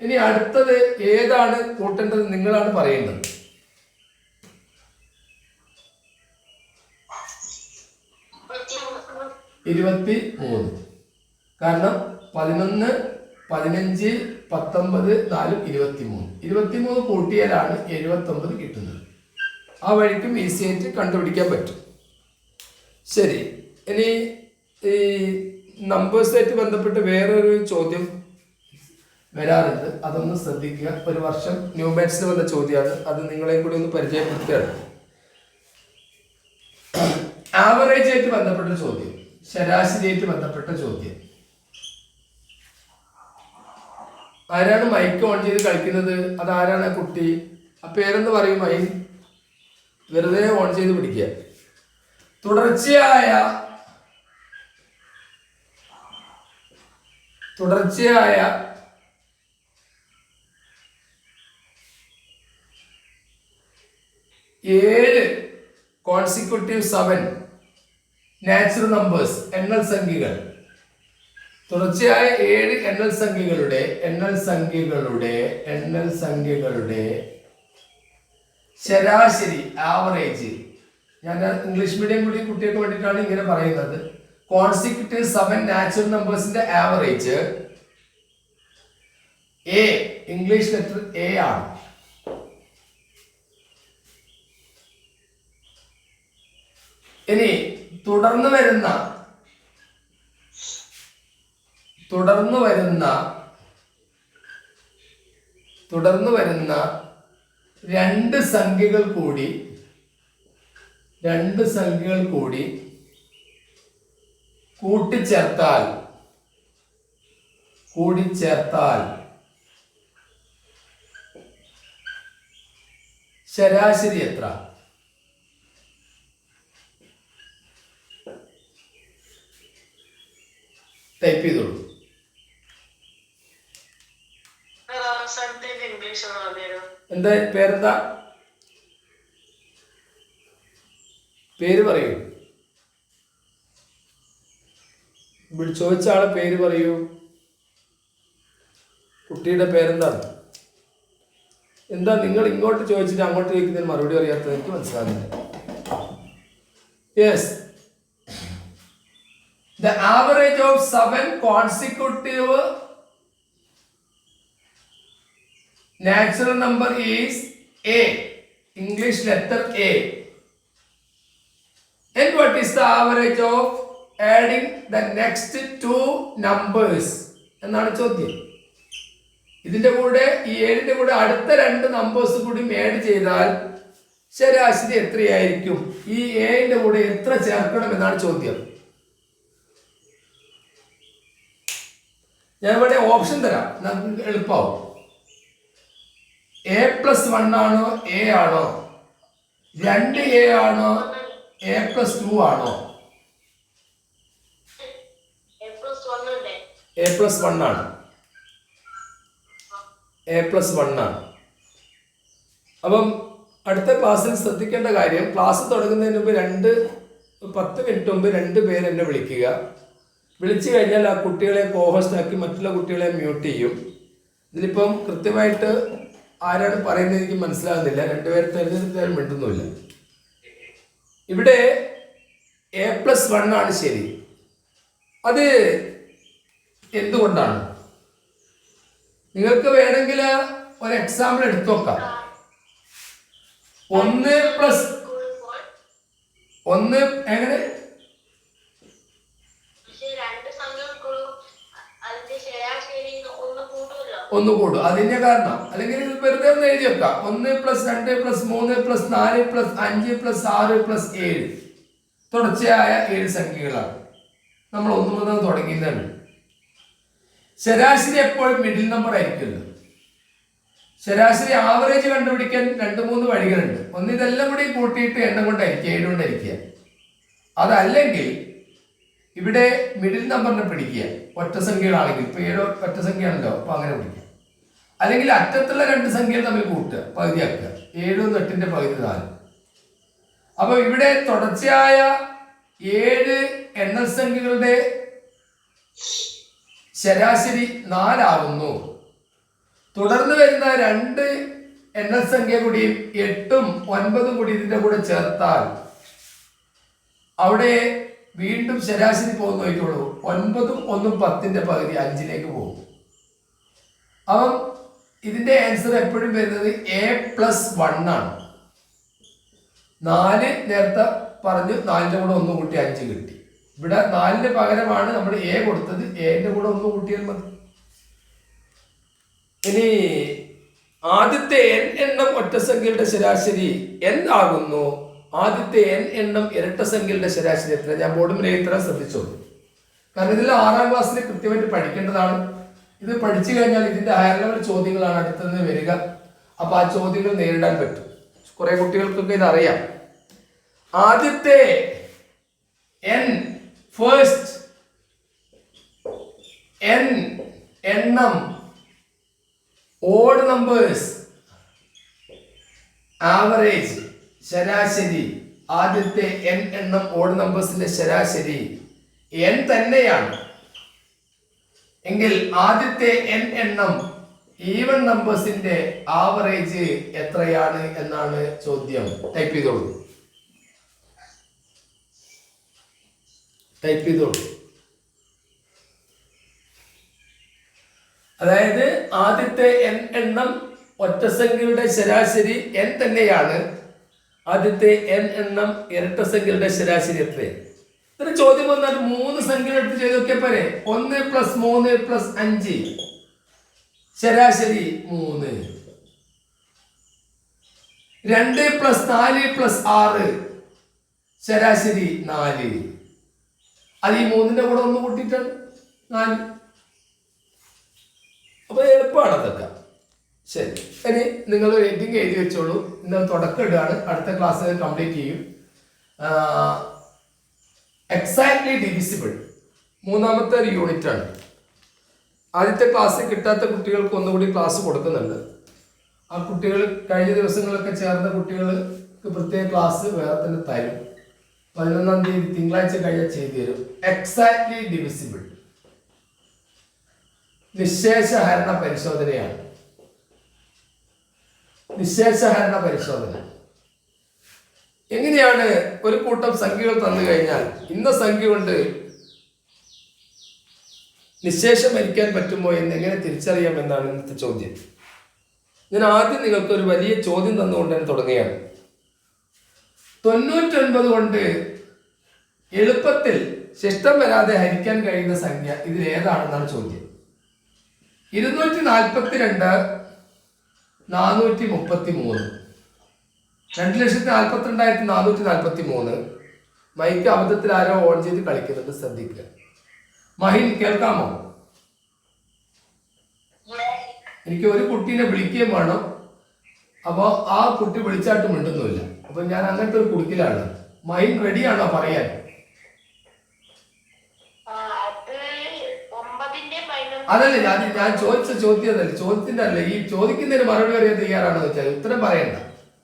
ഇനി അടുത്തത് ഏതാണ് കൂട്ടേണ്ടത്? നിങ്ങളാണ് പറയേണ്ടത്. 23. കാരണം 11 15 19 4 23. 23 കൂട്ടിയാലാണ് 79 കിട്ടുന്നത്. ആ വഴിക്കും ഈസി ആയിട്ട് കണ്ടുപിടിക്കാൻ പറ്റും. ശരി, ഇനി ഈ നമ്പേഴ്സായിട്ട് ബന്ധപ്പെട്ട് വേറൊരു ചോദ്യം വരാറുണ്ട്. അതൊന്ന് ശ്രദ്ധിക്കുക. ഒരു വർഷം ന്യൂ മാത്സിന് വന്ന ചോദ്യമാണ്. അത് നിങ്ങളെയും കൂടി ഒന്ന് പരിചയപ്പെടുത്തുകയാണ്. ആവറേജ് ആയിട്ട് ബന്ധപ്പെട്ട ചോദ്യം, ശരാശരിയായിട്ട് ബന്ധപ്പെട്ട ചോദ്യം. ആരാണ് മൈക്ക് ഓൺ ചെയ്ത് കളിക്കുന്നത്? അതാരാണ് കുട്ടി? ആ പേരെന്ന് പറയും. വെറുതെ ഓൺ ചെയ്ത് പിടിക്കുക. തുടർച്ചയായ 7 കോൺസിക്യൂട്ടീവ് 7 നാച്ചുറൽ നമ്പേഴ്സ്, എണ്ണൽ സംഖ്യകൾ. തുടർച്ചയായ 7 എണ്ണൽ സംഖ്യകളുടെ ശരാശരി, ആവറേജ്. ഞാൻ ഇംഗ്ലീഷ് മീഡിയം കൂടി കുട്ടികൾക്ക് വേണ്ടിയിട്ടാണ് ഇങ്ങനെ പറയുന്നത്. കോൺസിക്യൂട്ടീവ് 7 നാച്ചുറൽ നമ്പേഴ്സിന്റെ average A, English letter A ആണ്. ഇനി തുടർന്ന് വരുന്ന രണ്ട് സംഖ്യകൾ കൂടി കൂട്ടിച്ചേർത്താൽ ശരാശരി എത്ര? ടൈപ്പ് ചെയ്തോളൂ. എന്താ പേരെന്താ? പേര് പറയൂ. ഇവിടെ ചോദിച്ച ആളെ പേര് പറയൂ. കുട്ടിയുടെ പേരെന്താണ്? എന്താ നിങ്ങൾ ഇങ്ങോട്ട് ചോദിച്ചിട്ട് അങ്ങോട്ട് ചോദിക്കുന്നതിന് മറുപടി അറിയാത്തത്? എനിക്ക് മനസ്സിലാകുന്നില്ല. Yes, the average of 7 consecutive natural number is A, English letter A. And what is the average of adding the next 2 numbers? എന്നാണ് ചോദ്യം. ഇതിന്റെ കൂടെ ഈ 7ന്റെ കൂടെ അടുത്ത 2 നമ്പേഴ്സ് കൂടി ആഡ് ചെയ്താൽ ശരാശരി എത്രയായിരിക്കും? ഈ 7ന്റെ കൂടെ എത്ര ചേർക്കണം എന്നാണ് ചോദ്യം. ഞാൻ ഇവിടെ ഓപ്ഷൻ തരാം, നമുക്ക് എളുപ്പമാവും. A+1 ആണോ, A ആണോ, 2A ആണോ, A+2 ആണോ? A+1 ആണ്. അപ്പം അടുത്ത ക്ലാസ്സിൽ ശ്രദ്ധിക്കേണ്ട കാര്യം, ക്ലാസ് തുടങ്ങുന്നതിന് മുമ്പ് 10 മിനിറ്റ് മുമ്പ് 2 പേര് എന്നെ വിളിക്കുക. വിളിച്ചു കഴിഞ്ഞാൽ ആ കുട്ടികളെ കോഹോസ്റ്റ് ആക്കി മറ്റുള്ള കുട്ടികളെ മ്യൂട്ട് ചെയ്യും. ഇതിലിപ്പം കൃത്യമായിട്ട് ആരാണ് പറയുന്നത് എനിക്ക് മനസ്സിലാകുന്നില്ല. 2 പേര് തിരഞ്ഞെടുത്താലും മിണ്ടുന്നുമില്ല. ഇവിടെ A+1 ആണ് ശരി. അത് എന്തുകൊണ്ടാണ്? നിങ്ങൾക്ക് വേണമെങ്കിൽ ഒരു എക്സാമ്പിൾ എടുത്തു നോക്കാം. 1+1 എങ്ങനെ ഒന്ന് കൂടും. അതിന്റെ കാരണം അല്ലെങ്കിൽ വെറുതെ ഒന്ന് എഴുതി വെക്കാം. 1+2+3+4+5+6+7 തുടർച്ചയായ 7 സംഖ്യകളാണ്. നമ്മൾ 1 മുതൽ തുടങ്ങിയതാണ്. ശരാശരി എപ്പോഴും മിഡിൽ നമ്പർ ആയിരിക്കുമല്ലോ. ശരാശരി ആവറേജ് കണ്ടുപിടിക്കാൻ 2-3 വഴികളുണ്ട്. ഒന്ന് ഇതെല്ലാം കൂടി കൂട്ടിയിട്ട് എണ്ണം കൊണ്ടായിരിക്കുക, 7 കൊണ്ടായിരിക്കുക. അതല്ലെങ്കിൽ ഇവിടെ മിഡിൽ നമ്പറിനെ പിടിക്കുക. ഒറ്റ സംഖ്യകളാണെങ്കിൽ ഇപ്പൊ 7 ഒറ്റ സംഖ്യയാണല്ലോ, അപ്പൊ അങ്ങനെ പിടിക്കുക. അല്ലെങ്കിൽ അറ്റത്തുള്ള 2 സംഖ്യകൾ തമ്മിൽ കൂട്ടുക, പകുതിയാക്കുക. 7 8ന്റെ പകുതി 4. അപ്പൊ ഇവിടെ തുടർച്ചയായ 7 എണ്ണൽ സംഖ്യകളുടെ ശരാശരി 4 ആകുന്നു. തുടർന്ന് വരുന്ന 2 എണ്ണൽ സംഖ്യ കൂടിയും 8ഉം 9ഉം കൂടി ഇതിന്റെ കൂടെ ചേർത്താൽ അവിടെ വീണ്ടും ശരാശരി പോകുന്ന നോക്കിക്കോളൂ. 9ഉം 1ഉം 10ന്റെ പകുതി 5ലേക്ക് പോകും. അപ്പം ഇതിന്റെ ആൻസർ എപ്പോഴും വരുന്നത് A+1 ആണ്. 4 നേരത്തെ പറഞ്ഞു, 4ന്റെ കൂടെ 1 കൂട്ടി 5 കിട്ടി. ഇവിടെ 4ന് പകരമാണ് നമ്മൾ A കൊടുത്തത്. Aന്റെ കൂടെ 1 കൂട്ടിയാൽ മതി. ഇനി ആദ്യത്തെ n എണ്ണം ഒറ്റ സംഖ്യയുടെ ശരാശരി n ആകുന്നു. ആദ്യത്തെ n എണ്ണം ഇരട്ട സംഖ്യയുടെ ശരാശരി എത്ര? ഞാൻ ബോർഡ് മേത്ര ശ്രദ്ധിച്ചോളൂ. കാരണം ഇതിൽ 6ാം ക്ലാസ്സിൽ കൃത്യമായിട്ട് പഠിക്കേണ്ടതാണ്. ഇത് പഠിച്ചു കഴിഞ്ഞാൽ ഇതിന്റെ ഹയർ ലെവൽ ചോദ്യങ്ങളാണ് അടുത്തുനിന്ന് വരിക. അപ്പൊ ആ ചോദ്യങ്ങൾ നേരിടാൻ പറ്റും. കുറെ കുട്ടികൾക്കൊക്കെ ഇതറിയാം. ആദ്യത്തെ n ഫസ്റ്റ് n എണ്ണം ഓഡ് നമ്പേഴ്സ് ആവറേജ് ശരാശരി. ആദ്യത്തെ n എണ്ണം ഓഡ് നമ്പേഴ്സിന്റെ ശരാശരി n തന്നെയാണ് എങ്കിൽ ആദ്യത്തെ n എണ്ണം ഈവൻ നമ്പേഴ്സിന്റെ ആവറേജ് എത്രയാണ് എന്നാണ് ചോദ്യം. ടൈപ്പ് ചെയ്തോളൂ. അതായത് ആദ്യത്തെ n എണ്ണം ഒറ്റസംഖ്യയുടെ ശരാശരി n തന്നെയാണ്. ആദ്യത്തെ n എണ്ണം ഇരട്ട സംഖ്യയുടെ ശരാശരി എത്രയാണ്? ഇത്ര ചോദ്യം വന്നാൽ 3 സംഖ്യകൾ എടുത്ത് ചെയ്ത് നോക്കിയാൽ പോരെ. 1+3+5 ശരാശരി 3. 2+4+6 ശരാശരി 4. അത് ഈ 3ന്റെ കൂടെ 1 കൂട്ടിയിട്ടാണ് 4. അപ്പൊ എളുപ്പമാണ് അതൊക്കെ. ശരി, ഇനി നിങ്ങൾ റേറ്റിംഗ് എഴുതി വെച്ചോളൂ. ഇന്ന് തുടക്കം ഇടുകയാണ്. അടുത്ത ക്ലാസ് കംപ്ലീറ്റ് ചെയ്യും. എക്സാക്ട്ലി ഡിവിസിബിൾ 3ാമത്തെ ഒരു യൂണിറ്റ് ആണ്. ആദ്യത്തെ ക്ലാസ് കിട്ടാത്ത കുട്ടികൾക്ക് ഒന്നുകൂടി ക്ലാസ് കൊടുക്കുന്നുണ്ട്. ആ കുട്ടികൾ കഴിഞ്ഞ ദിവസങ്ങളൊക്കെ ചേർന്ന കുട്ടികൾക്ക് പ്രത്യേക ക്ലാസ് വേറെ തന്നെ തരും. 11ാം തീയതി തിങ്കളാഴ്ച കഴിഞ്ഞാൽ ചെയ്തു തരും. എക്സാക്ട്ലി ഡിവിസിബിൾ നിശേഷഹരണ പരിശോധനയാണ്. നിശേഷഹരണ പരിശോധന എങ്ങനെയാണ്? ഒരു കൂട്ടം സംഖ്യകൾ തന്നു കഴിഞ്ഞാൽ ഇന്ന സംഖ്യ കൊണ്ട് നിശേഷം ഹരിക്കാൻ പറ്റുമോ എന്ന് എങ്ങനെ തിരിച്ചറിയാം എന്നാണ് ഇന്നത്തെ ചോദ്യം. ഞാൻ ആദ്യം നിങ്ങൾക്ക് ഒരു വലിയ ചോദ്യം തന്നുകൊണ്ട് തന്നെ തുടങ്ങുകയാണ്. 99 കൊണ്ട് എളുപ്പത്തിൽ ശിഷ്ടം വരാതെ ഹരിക്കാൻ കഴിയുന്ന സംഖ്യ ഇതിൽ ഏതാണെന്നാണ് ചോദ്യം. 242 433 2,42,443. മൈക്ക് അബദ്ധത്തിൽ ആരോ ഓൺ ചെയ്ത് കളിക്കുന്നുണ്ട്, ശ്രദ്ധിക്കുക. മഹിൻ കേൾക്കാമോ? എനിക്ക് ഒരു കുട്ടീനെ വിളിക്കുകയും വേണം. അപ്പോൾ ആ കുട്ടി വിളിച്ചാട്ട് മിണ്ടുന്നില്ല. അപ്പൊ ഞാൻ അങ്ങനത്തെ ഒരു കുടുക്കിലാണ്. മഹിൻ റെഡിയാണോ പറയാൻ? അതല്ലേ ഞാൻ ചോദിച്ച ചോദ്യം അതല്ലേ, ചോദ്യത്തിന്റെ അല്ലേ, ഈ ചോദിക്കുന്നതിന് മറുപടി അറിയാൻ തയ്യാറാണോ വെച്ചാൽ ഉത്തരം പറയണ്ട.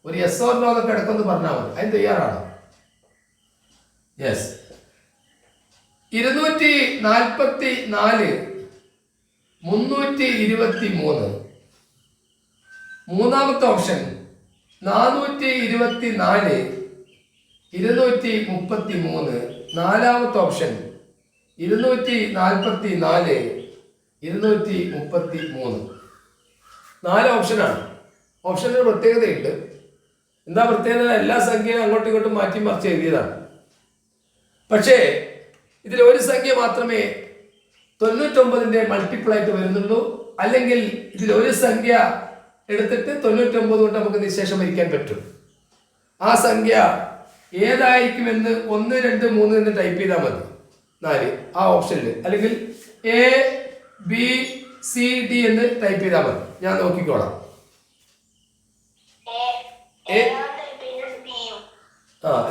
ഒരു യെസ് ഓർ നോ എന്നൊക്കെ ഇടക്കൊന്ന് പറഞ്ഞാൽ മതി. അതിന് തയ്യാറാണോ? യെസ്. 244 323. മൂന്നാമത്തെ ഓപ്ഷൻ 424 233. നാലാമത്തെ ഓപ്ഷൻ 244 233. 4 ഓപ്ഷനാണ്. ഓപ്ഷനൊരു പ്രത്യേകതയുണ്ട്. എന്താ പ്രത്യേകത? എല്ലാ സംഖ്യയും അങ്ങോട്ടും ഇങ്ങോട്ടും മാറ്റി മറിച്ച് എഴുതിയതാണ്. പക്ഷേ ഇതിൽ ഒരു സംഖ്യ മാത്രമേ 99ന്റെ മൾട്ടിപ്പിൾ ആയിട്ട് വരുന്നുള്ളൂ. അല്ലെങ്കിൽ ഇതിൽ ഒരു സംഖ്യ എടുത്തിട്ട് 99 കൊണ്ട് നമുക്ക് നിശേഷം വരിക്കാൻ പറ്റും. ആ സംഖ്യ ഏതായിരിക്കുമെന്ന് 1 2 3 എന്ന് ടൈപ്പ് ചെയ്താൽ മതി. 4 ആ ഓപ്ഷനിൽ, അല്ലെങ്കിൽ ABCD എന്ന് ടൈപ്പ് ചെയ്താൽ മതി. ഞാൻ നോക്കിക്കോളാം.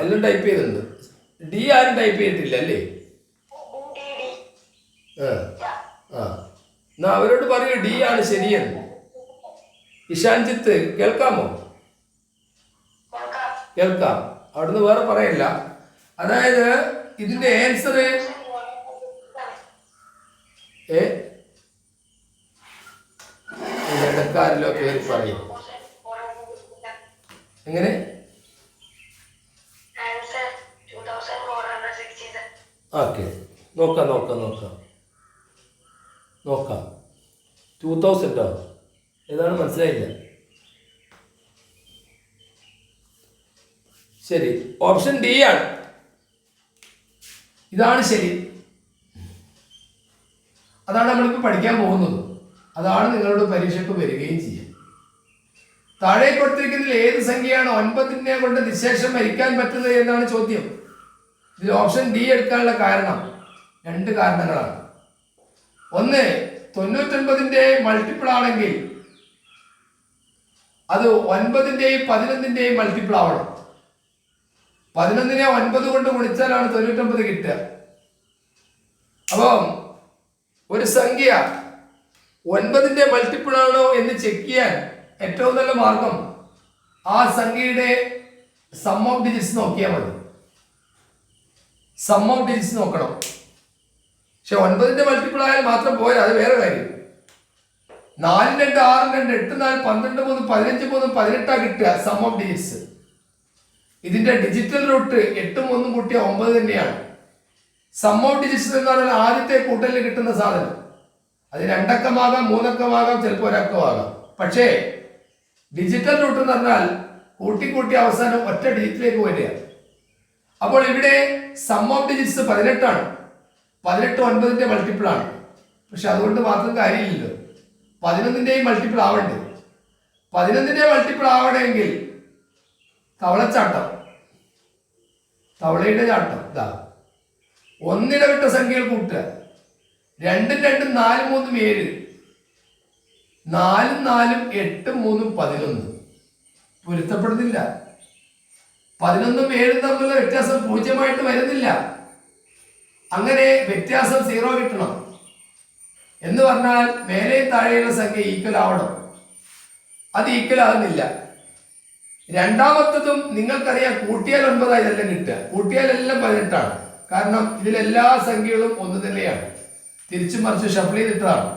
എല്ലാം ടൈപ്പ് ചെയ്തിട്ടുണ്ട്. ഡി ആരും ടൈപ്പ് ചെയ്തിട്ടില്ല അല്ലേ? എന്നാ അവരോട് പറയൂ ഡി ആണ് ശരിയെന്ന്. ഇഷാൻജിത്ത് കേൾക്കാമോ? കേൾക്കാം. അവിടുന്ന് വേറെ പറയല്ല. അതായത് ഇതിന്റെ ആൻസർ ഇടക്കാരിലോ കയറി പറയും. എങ്ങനെ? ഓക്കെ, നോക്കാം 2000 ഏതാണ് മനസ്സിലായില്ല. ശരി, ഓപ്ഷൻ ഡി ആണ്. ഇതാണ് ശരി. അതാണ് നമ്മളിപ്പോൾ പഠിക്കാൻ പോകുന്നത്. അതാണ് നിങ്ങളുടെ പരീക്ഷയ്ക്ക് വരികയും ചെയ്യും. താഴെ കൊടുത്തിരിക്കുന്നതിൽ ഏത് സംഖ്യയാണ് 9നെ കൊണ്ട് നിശേഷം വരിക്കാൻ പറ്റുന്നത് എന്നാണ് ചോദ്യം. ഇതിൽ ഓപ്ഷൻ ഡി എടുക്കാനുള്ള കാരണം 2 കാരണങ്ങളാണ്. ഒന്ന്, 99ന്റെ മൾട്ടിപ്പിൾ ആണെങ്കിൽ അത് 9ന്റെയും 11ന്റെയും മൾട്ടിപ്പിൾ ആവണം. 11നെ 9 കൊണ്ട് ഗുണിച്ചാലാണ് 99 കിട്ടുക. അപ്പം ഒരു സംഖ്യ 9ന്റെ മൾട്ടിപ്പിൾ ആണോ എന്ന് ചെക്ക് ചെയ്യാൻ ഏറ്റവും നല്ല മാർഗം ആ സംഖ്യയുടെ സം ഓഫ് ഡിജിറ്റ്സ് നോക്കിയാൽ മതി. സം ഓഫ് ഡിജിറ്റ്സ് നോക്കണം. പക്ഷെ 9ന്റെ മൾട്ടിപ്പിൾ ആയാൽ മാത്രം പോരാ, അത് വേറെ കാര്യം. 4 2 6 2 8 4 12 3 15 3 18 കിട്ടുക സം ഓഫ് ഡിജിറ്റ്സ്. ഇതിന്റെ ഡിജിറ്റൽ റൂട്ട് 8 3 കൂട്ടിയ 9 തന്നെയാണ്. സം ഓഫ് ഡിജിറ്റ്സ് എന്ന് പറഞ്ഞാൽ ആദ്യത്തെ കൂട്ടലിൽ കിട്ടുന്ന സാധനം. അത് 2 അക്കമാകാം, 3 അക്കമാകാം, ചിലപ്പോൾ 1 അക്കമാകാം. പക്ഷേ ഡിജിറ്റൽ റൂട്ട് എന്ന് പറഞ്ഞാൽ കൂട്ടി അവസാനം ഒറ്റ ഡിജിറ്റിലേക്ക് വരിക. അപ്പോൾ ഇവിടെ സം ഓഫ് ഡിജിറ്റ്സ് 18 ആണ്. 18 9ന്റെ മൾട്ടിപ്പിൾ ആണ്. പക്ഷെ അതുകൊണ്ട് മാത്രം കാര്യമില്ലല്ലോ, 11ന്റെയും മൾട്ടിപ്പിൾ ആവണ്ടേ. 11ന്റെ മൾട്ടിപ്പിൾ ആവണമെങ്കിൽ തവളച്ചാട്ടം, തവളയുടെ ചാട്ടം. ഇതാ, ഒന്നിടവിട്ട സംഖ്യകൾ കൂട്ടുക. 2 2 4 3 7, 4 4 8 3 11. പൊരുത്തപ്പെടുന്നില്ല. 11 7 തമ്മിലുള്ള വ്യത്യാസം 0 വരുന്നില്ല. അങ്ങനെ വ്യത്യാസം 0 കിട്ടണം എന്ന് പറഞ്ഞാൽ മേലെയും താഴെയുള്ള സംഖ്യ ഈക്വൽ ആവണം. അത് ഈക്വൽ ആകുന്നില്ല. രണ്ടാമത്തതും നിങ്ങൾക്കറിയാം, കൂട്ടിയാൽ 9 ആയതെല്ലാം കിട്ടുക. കൂട്ടിയാലെല്ലാം 18 ആണ്. കാരണം ഇതിലെല്ലാ സംഖ്യകളും ഒന്ന് തന്നെയാണ്, തിരിച്ചു മറിച്ച് ഷഫിൾ ചെയ്തിട്ടാണ്.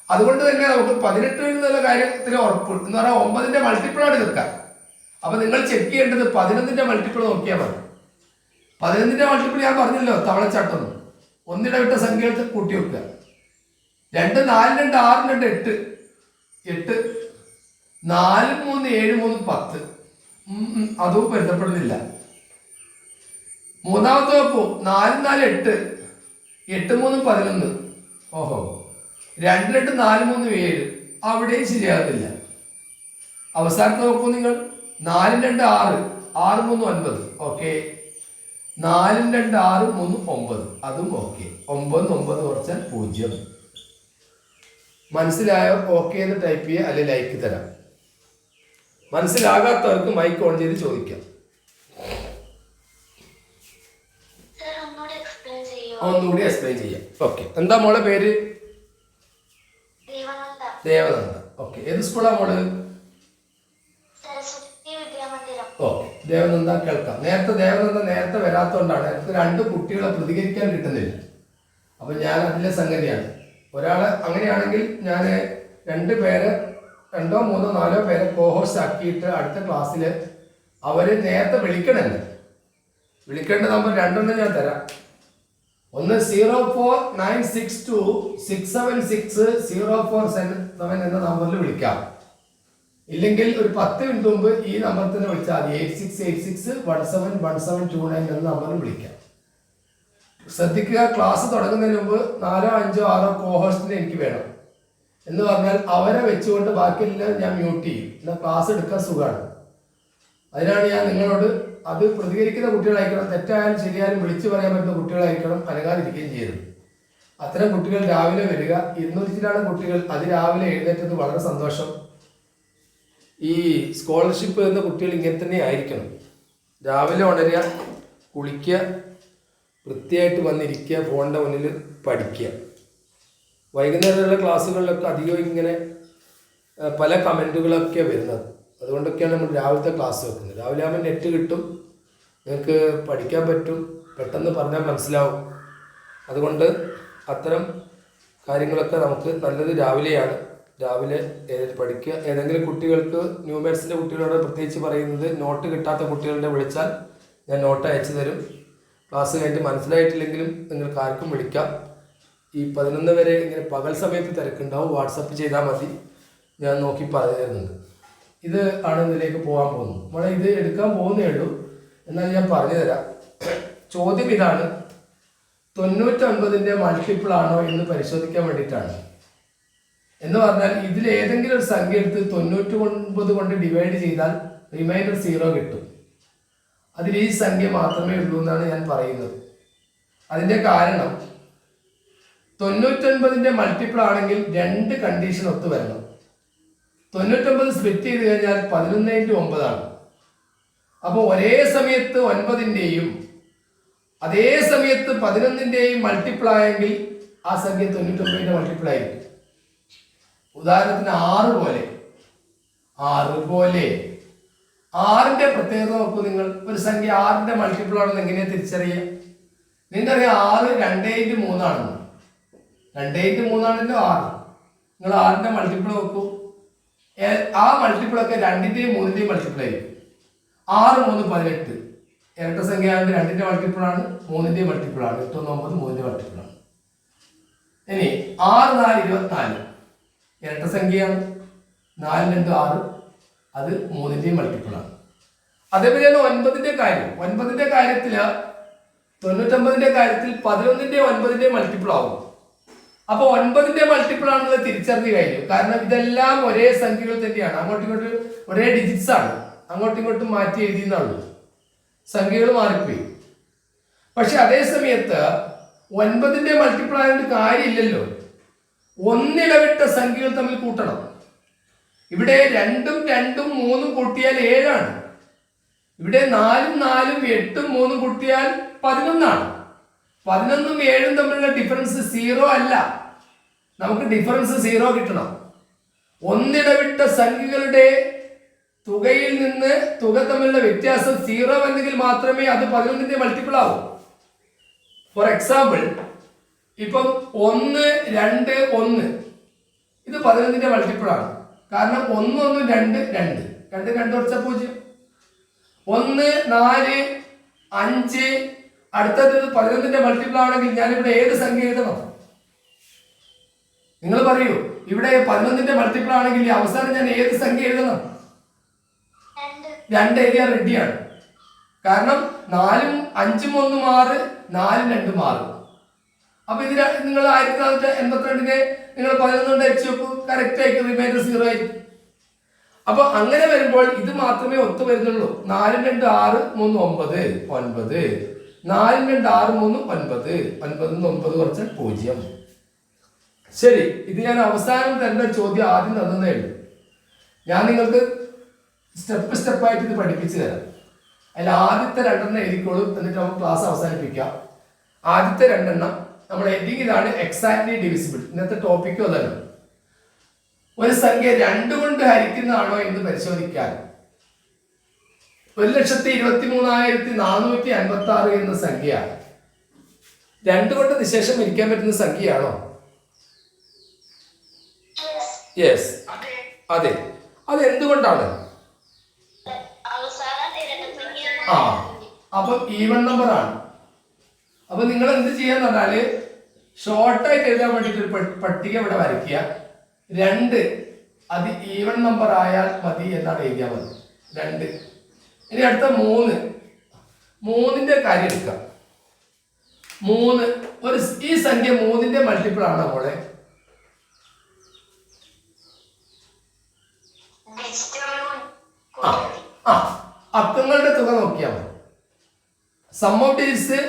അതുകൊണ്ട് തന്നെ നമുക്ക് 18 എന്നുള്ള കാര്യത്തിൽ ഉറപ്പ് എന്ന് പറഞ്ഞാൽ 9ന്റെ മൾട്ടിപ്പിൾ ആണ് ഇതൊക്കെ. അപ്പൊ നിങ്ങൾ ചെക്ക് ചെയ്യേണ്ടത് 11ന്റെ മൾട്ടിപ്പിൾ നോക്കിയാൽ മതി. 11ന്റെ മൾട്ടിപ്പിൾ ഞാൻ പറഞ്ഞല്ലോ, തവളച്ചാട്ടം. ഒന്നിടവിട്ട സംഖ്യകൾക്ക് കൂട്ടി വെക്കുക. 2 4 2 6 2 8 4 3 7 3 10. അതും പൊരുത്തപ്പെടുന്നില്ല. മൂന്നാമത്തെ നോക്കൂ, 4 4 8 8 3 11. ഓഹോ, 2 2 4 3 7. അവിടെയും ശരിയാകുന്നില്ല. അവസാനത്തെ നോക്കൂ നിങ്ങൾ, 4 2 6 6 3 9. ഓക്കെ, 4 2 6 3 9. അതും ഓക്കെ. 9 9 കുറച്ചാൽ 0. മനസ്സിലായോ? ഓക്കെ എന്ന് ടൈപ്പ് ചെയ്യുക, അല്ലെങ്കിൽ ലൈക്ക് തരാം. മനസ്സിലാകാത്തവർക്ക് മൈക്ക് ഓൺ ചെയ്ത് ചോദിക്കാം. ഒന്നുകൂടി എക്സ്പ്ലെയിൻ ചെയ്യാം. ഓക്കെ, എന്താ മോളെ പേര്? ദേവനന്ദ. ഓക്കെ, ഏത് സ്കൂളാ മോള്? ദേവനന്ദ കേൾക്കാം. ദേവനന്ദ നേരത്തെ വരാത്തതുകൊണ്ടാണ് എനിക്ക് 2 കുട്ടികളെ പ്രതികരിക്കാൻ കിട്ടുന്നില്ല. അപ്പം ഞാൻ അതിലെ സംഗതിയാണ്. ഒരാൾ അങ്ങനെയാണെങ്കിൽ ഞാൻ 2 പേരെ 2 3 4 പേരെ കോഹോസ്റ്റ് ആക്കിയിട്ട് അടുത്ത ക്ലാസ്സിൽ അവർ നേരത്തെ വിളിക്കണമല്ലോ. വിളിക്കേണ്ട നമ്പർ 2 ഞാൻ തരാം. ഒന്ന് 04962676047 എന്ന നമ്പറിൽ വിളിക്കാം. ഇല്ലെങ്കിൽ ഒരു 10 മിനിറ്റ് മുമ്പ് ഈ നമ്പറിൽ തന്നെ വിളിച്ചാൽ മതി. 8686171729 എന്ന നമ്പറിൽ വിളിക്കാം. ശ്രദ്ധിക്കുക, ക്ലാസ് തുടങ്ങുന്നതിന് മുമ്പ് 4 5 6 കോഹോസ്റ്റിനെ എനിക്ക് വേണം എന്ന് പറഞ്ഞാൽ അവരെ വെച്ചുകൊണ്ട് ബാക്കിയെല്ലാം ഞാൻ മ്യൂട്ട് ചെയ്യും. എന്നാൽ ക്ലാസ് എടുക്കാൻ സുഖമാണ്. അതിനാണ് ഞാൻ നിങ്ങളോട് അത് പ്രതികരിക്കുന്ന കുട്ടികളായിരിക്കണം, തെറ്റായാലും ശരിയായാലും വിളിച്ചു പറയാൻ പറ്റുന്ന കുട്ടികളായിരിക്കണം, അനങ്ങാതിരിക്കുകയും ചെയ്തത്. അത്തരം കുട്ടികൾ രാവിലെ വരിക. 200 കുട്ടികൾ അതിരാവിലെ എഴുന്നേറ്റത് വളരെ സന്തോഷം. ഈ സ്കോളർഷിപ്പ് എന്ന കുട്ടികൾ ഇങ്ങനെ തന്നെ ആയിരിക്കണം. രാവിലെ ഉണരുക, കുളിക്കുക, വൃത്തിയായിട്ട് വന്നിരിക്കുക, ഫോണിൻ്റെ മുന്നിൽ പഠിക്കുക. വൈകുന്നേരമുള്ള ക്ലാസ്സുകളിലൊക്കെ അധികം ഇങ്ങനെ പല കമൻറ്റുകളൊക്കെ വരുന്നത്. അതുകൊണ്ടൊക്കെയാണ് നമ്മൾ രാവിലത്തെ ക്ലാസ് വെക്കുന്നത്. രാവിലെ ആകുമ്പോൾ നെറ്റ് കിട്ടും, നിങ്ങൾക്ക് പഠിക്കാൻ പറ്റും, പെട്ടെന്ന് പറഞ്ഞാൽ മനസ്സിലാവും. അതുകൊണ്ട് അത്തരം കാര്യങ്ങളൊക്കെ നമുക്ക് നല്ലത് രാവിലെയാണ്. രാവിലെ പഠിക്കുക. ഏതെങ്കിലും കുട്ടികൾക്ക് ന്യൂമാത്സിൻ്റെ കുട്ടികളോട് പ്രത്യേകിച്ച് പറയുന്നത്, നോട്ട് കിട്ടാത്ത കുട്ടികളുടെ വിളിച്ചാൽ ഞാൻ നോട്ട് അയച്ചു തരും. ക്ലാസ് കഴിഞ്ഞിട്ട് മനസ്സിലായിട്ടില്ലെങ്കിലും നിങ്ങൾക്ക് ആർക്കും വിളിക്കാം. ഈ 11 വരെ ഇങ്ങനെ പകൽ സമയത്ത് തിരക്കുണ്ടാവും. വാട്സപ്പ് ചെയ്താൽ മതി, ഞാൻ നോക്കി പറഞ്ഞു തരുന്നുണ്ട്. ഇത് ആണ് ഇതിലേക്ക് പോകാൻ പോകുന്നത്. നമ്മളെ ഇത് എടുക്കാൻ പോകുന്നേ ഉള്ളൂ, എന്നാൽ ഞാൻ പറഞ്ഞു തരാം. ചോദ്യം ഇതാണ്: 99ന്റെ മൾട്ടിപ്പിൾ ആണോ എന്ന് പരിശോധിക്കാൻ വേണ്ടിയിട്ടാണ്. എന്ന് പറഞ്ഞാൽ ഇതിൽ ഏതെങ്കിലും ഒരു സംഖ്യ എടുത്ത് 99 കൊണ്ട് ഡിവൈഡ് ചെയ്താൽ റിമൈൻഡർ 0 കിട്ടും. അതിൽ ഈ സംഖ്യ മാത്രമേ ഉള്ളൂ എന്നാണ് ഞാൻ പറയുന്നത്. അതിൻ്റെ കാരണം 99ന്റെ മൾട്ടിപ്പിൾ ആണെങ്കിൽ 2 കണ്ടീഷൻ ഒത്തു വരണം. 99 സ്പ്ലിറ്റ് ചെയ്ത് കഴിഞ്ഞാൽ 11×9 ആണ്. അപ്പോൾ ഒരേ സമയത്ത് 9ന്റെയും അതേ സമയത്ത് 11ന്റെയും മൾട്ടിപ്പിൾ ആയെങ്കിൽ ആ സംഖ്യ 99ന്റെ മൾട്ടിപ്പിൾ ആയിരിക്കും. ഉദാഹരണത്തിന് 6 പോലെ 6ന്റെ പ്രത്യേകത നോക്കൂ നിങ്ങൾ. ഒരു സംഖ്യ 6ന്റെ മൾട്ടിപ്പിൾ ആണെന്ന് എങ്ങനെയാ തിരിച്ചറിയുക? നിങ്ങൾക്കറിയാം 6 2×3 ആണെന്ന്. 2×3 ആണല്ലോ 6. നിങ്ങൾ 6ന്റെ മൾട്ടിപ്പിൾ നോക്കൂ. ആ മൾട്ടിപ്പിളൊക്കെ 2ന്റെയും 3ന്റെയും മൾട്ടിപ്പിൾ ആയിരിക്കും. 6 3 18 ഇരട്ട സംഖ്യ ആയതുകൊണ്ട് 2ന്റെ മൾട്ടിപ്പിൾ ആണ്, 3ന്റെയും മൾട്ടിപ്പിൾ ആണ്. 8 9 3ന്റെ മൾട്ടിപ്പിൾ ആണ്. ഇനി 6 4 24 ഇരട്ട സംഖ്യയാണ്. 4 2 6 അത് 3ന്റെയും മൾട്ടിപ്പിൾ ആണ്. അതേപോലെയാണ് 9ന്റെ കാര്യം. 9ന്റെ കാര്യത്തിൽ 99ന്റെ കാര്യത്തിൽ 11ന്റെയും 9ന്റെയും മൾട്ടിപ്പിൾ ആവും. അപ്പോൾ 9ന്റെ മൾട്ടിപ്പിൾ ആണെന്നുള്ളത് തിരിച്ചറിഞ്ഞു കഴിഞ്ഞു. കാരണം ഇതെല്ലാം ഒരേ സംഖ്യകൾ തന്നെയാണ്. അങ്ങോട്ടും ഇങ്ങോട്ടും ഒരേ ഡിജിറ്റ്സ് ആണ്. അങ്ങോട്ടും ഇങ്ങോട്ടും മാറ്റി എഴുതിയെന്നുള്ളൂ, സംഖ്യകൾ മാറിപ്പോയി. പക്ഷെ അതേ സമയത്ത് 9ന്റെ മൾട്ടിപ്പിൾ ആയതുകൊണ്ട് കാര്യമില്ലല്ലോ. ഒന്നിടവിട്ട സംഖ്യകൾ തമ്മിൽ കൂട്ടണം. ഇവിടെ 2ഉം 2ഉം 3ഉം കൂട്ടിയാൽ 7 ആണ്. ഇവിടെ 4ഉം 4ഉം 8ഉം 3ഉം കൂട്ടിയാൽ 11 ആണ്. 11ഉം 7ഉം തമ്മിലുള്ള ഡിഫറൻസ് 0 അല്ല. നമുക്ക് ഡിഫറൻസ് 0 കിട്ടണം. ഒന്നിടവിട്ട സംഖ്യകളുടെ തുകയിൽ നിന്ന് തുക തമ്മിലുള്ള വ്യത്യാസം 0 എന്നെങ്കിൽ മാത്രമേ അത് 11ന്റെ മൾട്ടിപ്പിൾ ആവൂ. ഫോർ എക്സാമ്പിൾ, ഇപ്പം 1 2 1 ഇത് 11ന്റെ മൾട്ടിപ്പിൾ ആണ്. കാരണം 1 1 2 2 2 2 കുറച്ചാൽ 0. 1 4 5 അടുത്തത് 11ന്റെ മൾട്ടിപ്പിൾ ആണെങ്കിൽ ഞാനിവിടെ ഏത് സംഖ്യ എഴുതണം? നിങ്ങൾ പറയൂ. ഇവിടെ 11ന്റെ മൾട്ടിപ്പിൾ ആണെങ്കിൽ അവസാനം ഞാൻ ഏത് സംഖ്യ എഴുതണം? 2 എഴുതിയാൽ റെഡിയാണ്. കാരണം 4ഉം 5ഉം 1 6, 4ഉം 2 6. അപ്പൊ ഇതിന് നിങ്ങൾ 1482 നിങ്ങൾ 11 കൊണ്ട് അടിച്ചു നോക്കൂ, കറക്റ്റ് ആയിരിക്കും, റിമൈൻഡർ 0 ആയിരിക്കും. അപ്പൊ അങ്ങനെ വരുമ്പോൾ ഇത് മാത്രമേ ഒത്തു വരുന്നുള്ളൂ. 4 2 6 3 9 9 4 2 6 3 9 9 9 കുറച്ച് 0. ശരി, ഇത് ഞാൻ അവസാനം തരുന്ന ചോദ്യം ആദ്യം തന്നേ ഉള്ളൂ. ഞാൻ നിങ്ങൾക്ക് സ്റ്റെപ്പ് സ്റ്റെപ്പായിട്ട് ഇത് പഠിപ്പിച്ചു തരാം. അതിൽ ആദ്യത്തെ 2 എഴുതിക്കോളൂ, എന്നിട്ട് നമുക്ക് ക്ലാസ് അവസാനിപ്പിക്കാം. ആദ്യത്തെ 2 നമ്മൾ ഹെഡിങ് ഇതാണ്: എക്സാക്ട്ലി ഡിവിസിബിൾ. ഇന്നത്തെ ടോപ്പിക്കും അതല്ല. ഒരു സംഖ്യ 2 കൊണ്ട് ഹരിക്കുന്നതാണോ എന്ന് പരിശോധിക്കാൻ 1,23,456 എന്ന സംഖ്യ 2 കൊണ്ട് നിശേഷം ഇരിക്കാൻ പറ്റുന്ന സംഖ്യയാണോ? യെസ്, അതെ. അത് എന്തുകൊണ്ടാണ്? അപ്പം ഈവൺ നമ്പർ ആണ്. അപ്പൊ നിങ്ങൾ എന്ത് ചെയ്യാന്ന് പറഞ്ഞാല് ഷോർട്ടായിട്ട് എഴുതാൻ വേണ്ടിട്ട് ഒരു പട്ടിക ഇവിടെ വരയ്ക്കുക. 2 അത് ഈവൺ നമ്പർ ആയാൽ മതി എന്നാണ് എഴുതിയാൽ മതി. 2. ഇനി അടുത്ത 3ന്റെ കാര്യം എടുക്കാം. 3 ഈ സംഖ്യ 3ന്റെ മൾട്ടിപ്പിൾ ആണോ മോളെ? അക്കങ്ങളുടെ തുക നോക്കിയാൽ മതി. സം ഓഫ് ഡിജിറ്റ്സ്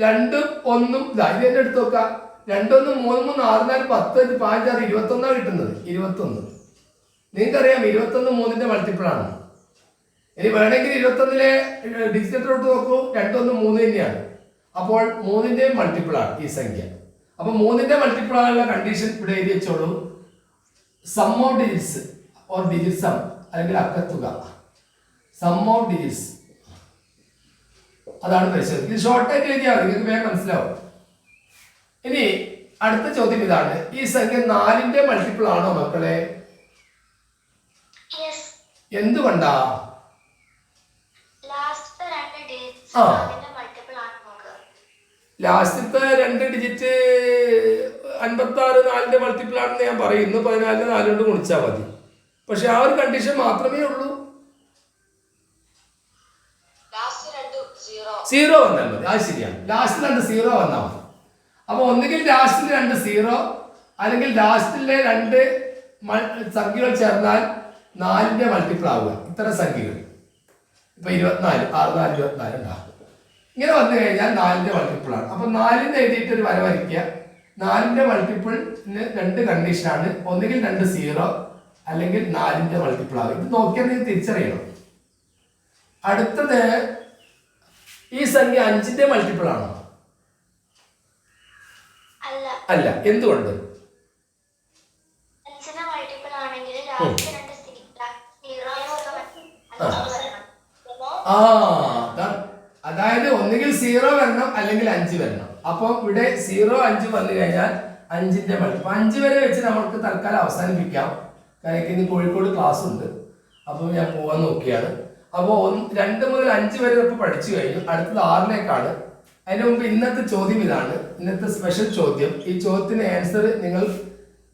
2 1 ഇതിന്റെ അടുത്ത് നോക്കാം. 2 1 3 3 6 4 10 5 6 21 കിട്ടുന്നത്. 21 നിങ്ങൾക്കറിയാം 21 3ന്റെ മൾട്ടിപ്പിൾ ആണ്. ഇനി വേണമെങ്കിൽ 21ലെ ഡിജിറ്റ് എടുത്ത് നോക്കൂ. 2 1 3 തന്നെയാണ്. അപ്പോൾ 3ന്റെ മൾട്ടിപ്പിൾ ആണ് ഈ സംഖ്യ. അപ്പൊ 3ന്റെ മൾട്ടിപ്പിൾ ആയുള്ള കണ്ടീഷൻ ഇവിടെ എഴുതി വെച്ചോളൂ. Sum of digits or digit sum അല്ലെങ്കിൽ അക്കത്തുക. സം ഓഫ് ഡിജിറ്റ്സ് അതാണ് പരിശോധിക്കുക. ഇത് ഷോർട്ടായിട്ട് എഴുതിയാൽ മതി, നിങ്ങൾക്ക് വേഗം മനസ്സിലാവും. ഇനി അടുത്ത ചോദ്യം ഇതാണ്. ഈ സംഖ്യ 4ന്റെ മൾട്ടിപ്പിൾ ആണോ മക്കളെ? എന്തുകൊണ്ടാ? ലാസ്റ്റത്തെ 2 ഡിജിറ്റ് 56 4ന്റെ മൾട്ടിപ്പിൾ ആണെന്ന് ഞാൻ പറയുന്നു. 14 4 കൊണ്ട് ഗുണിച്ചാൽ മതി. പക്ഷെ ആ ഒരു കണ്ടീഷൻ മാത്രമേ ഉള്ളൂ. 0 വന്നാൽ മതി. അത് ശരിയാണ്. ലാസ്റ്റിൽ 2 0 വന്നാൽ മതി. അപ്പൊ ഒന്നുകിൽ ലാസ്റ്റിൽ 2 0 അല്ലെങ്കിൽ ലാസ്റ്റിലെ 2 സംഖ്യകൾ ചേർന്നാൽ 4ന്റെ മൾട്ടിപ്പിൾ ആവുക. ഇത്തരം സംഖ്യകൾ ഇപ്പൊ 24 6 4 24 ഉണ്ടാവും. ഇങ്ങനെ വന്നു കഴിഞ്ഞാൽ 4ന്റെ മൾട്ടിപ്പിൾ ആണ്. അപ്പൊ 4ന് എഴുതിയിട്ട് ഒരു വര വരയ്ക്കുക. 4ന്റെ മൾട്ടിപ്പിളിന് 2 കണ്ടീഷനാണ്. ഒന്നുകിൽ 2 0 അല്ലെങ്കിൽ 4ന്റെ മൾട്ടിപ്പിൾ ആകും. ഇത് നോക്കിയാൽ നിങ്ങൾ തിരിച്ചറിയണം. അടുത്തത് ഈ സംഖ്യ 5ന്റെ മൾട്ടിപ്പിൾ ആണോ? അല്ല. എന്തുകൊണ്ട്? അതായത് ഒന്നുകിൽ 0 വരണം അല്ലെങ്കിൽ 5 വരണം. അപ്പൊ ഇവിടെ 0 5 വന്നു കഴിഞ്ഞാൽ 5ന്റെ മൾട്ടിപ്പിൾ. 5 വരെ വെച്ച് നമുക്ക് തൽക്കാലം അവസാനിപ്പിക്കാം. കാരണം ഇന്ന് കോഴിക്കോട് ക്ലാസ് ഉണ്ട്. അപ്പോൾ ഞാൻ പോവാൻ നോക്കിയാണ്. അപ്പോൾ 2 മുതൽ 5 വരെ ഇപ്പോൾ പഠിച്ചു കഴിഞ്ഞു. അടുത്തത് 6ലേക്കാണ്. അതിന് മുമ്പ് ഇന്നത്തെ ചോദ്യം ഇതാണ്. ഇന്നത്തെ സ്പെഷ്യൽ ചോദ്യം. ഈ ചോദ്യത്തിന് ആൻസർ നിങ്ങൾ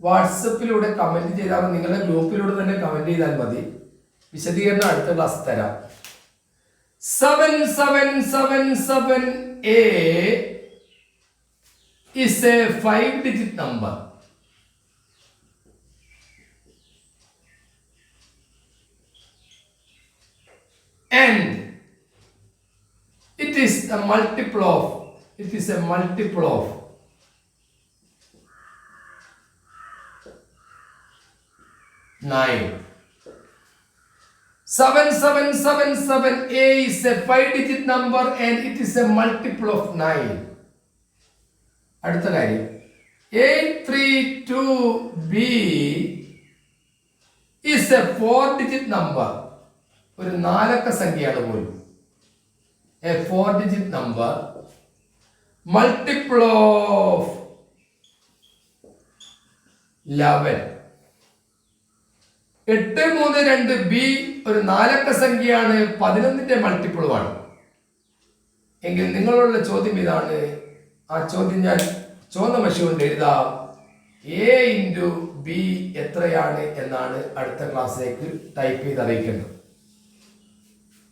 വാട്സപ്പിലൂടെ കമന്റ് ചെയ്താൽ നിങ്ങളുടെ ഗ്രൂപ്പിലൂടെ തന്നെ കമന്റ് ചെയ്താൽ മതി. വിശദീകരണം അടുത്ത ക്ലാസ് തരാം. 7777A is a 5-digit number. And it is a multiple of 9. 7777A is a 5-digit number and it is a multiple of 9. അടുത്ത കാര്യം 832B is a 4-digit number. ഒരു 4 സംഖ്യയാണ് പോലും. A 4-digit number multiple of 11. 832B ഒരു 4 സംഖ്യയാണ്, 11ന്റെ മൾട്ടിപ്പിളുമാണ്. എങ്കിൽ നിങ്ങളുള്ള ചോദ്യം ഇതാണ്. ആ ചോദ്യം ഞാൻ ചുവന്ന മഷി കൊണ്ട് എഴുതാം. A × B എത്രയാണ് എന്നാണ് അടുത്ത ക്ലാസ്സിലേക്ക് ടൈപ്പ് ചെയ്ത് അറിയിക്കേണ്ടത്.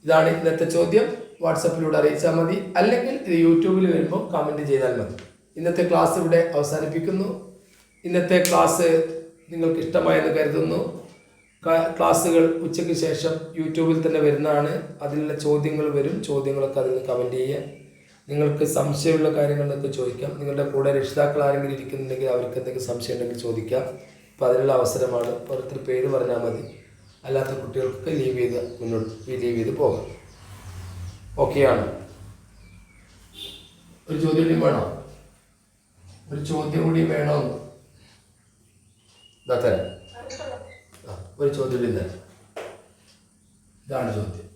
ഇതാണ് ഇന്നത്തെ ചോദ്യം. വാട്സപ്പിലൂടെ അറിയിച്ചാൽ മതി, അല്ലെങ്കിൽ ഇത് യൂട്യൂബിൽ വരുമ്പോൾ കമൻറ്റ് ചെയ്താൽ മതി. ഇന്നത്തെ ക്ലാസ് ഇവിടെ അവസാനിപ്പിക്കുന്നു. ഇന്നത്തെ ക്ലാസ് നിങ്ങൾക്ക് ഇഷ്ടമായെന്ന് കരുതുന്നു. ക്ലാസ്സുകൾ ഉച്ചയ്ക്ക് ശേഷം യൂട്യൂബിൽ തന്നെ വരുന്നതാണ്. അതിലുള്ള ചോദ്യങ്ങൾ വരും. ചോദ്യങ്ങളൊക്കെ അതിൽ കമൻറ്റ് ചെയ്യാം. നിങ്ങൾക്ക് സംശയമുള്ള കാര്യങ്ങളൊക്കെ ചോദിക്കാം. നിങ്ങളുടെ കൂടെ രക്ഷിതാക്കൾ ആരെങ്കിലും ഇരിക്കുന്നുണ്ടെങ്കിൽ അവർക്ക് എന്തെങ്കിലും സംശയം ഉണ്ടെങ്കിൽ ചോദിക്കാം. അപ്പോൾ അതിനുള്ള അവസരമാണ്. ഓരോരുത്തർ പേര് പറഞ്ഞാൽ മതി. അല്ലാത്ത കുട്ടികൾക്ക് ലീവ് ചെയ്ത് പോകാം. ഓക്കെയാണ്. ഒരു ചോദ്യം കൂടി വേണോ? ഒരു ചോദ്യം കൂടി വേണോ? ഒരു ചോദ്യം കൂടി തരാം. ഇതാണ് ചോദ്യം.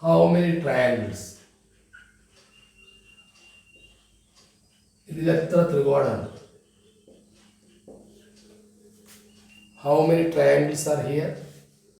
How many triangles? ഇതിൽ എത്ര ത്രികോണമാണ്? How many triangles are here?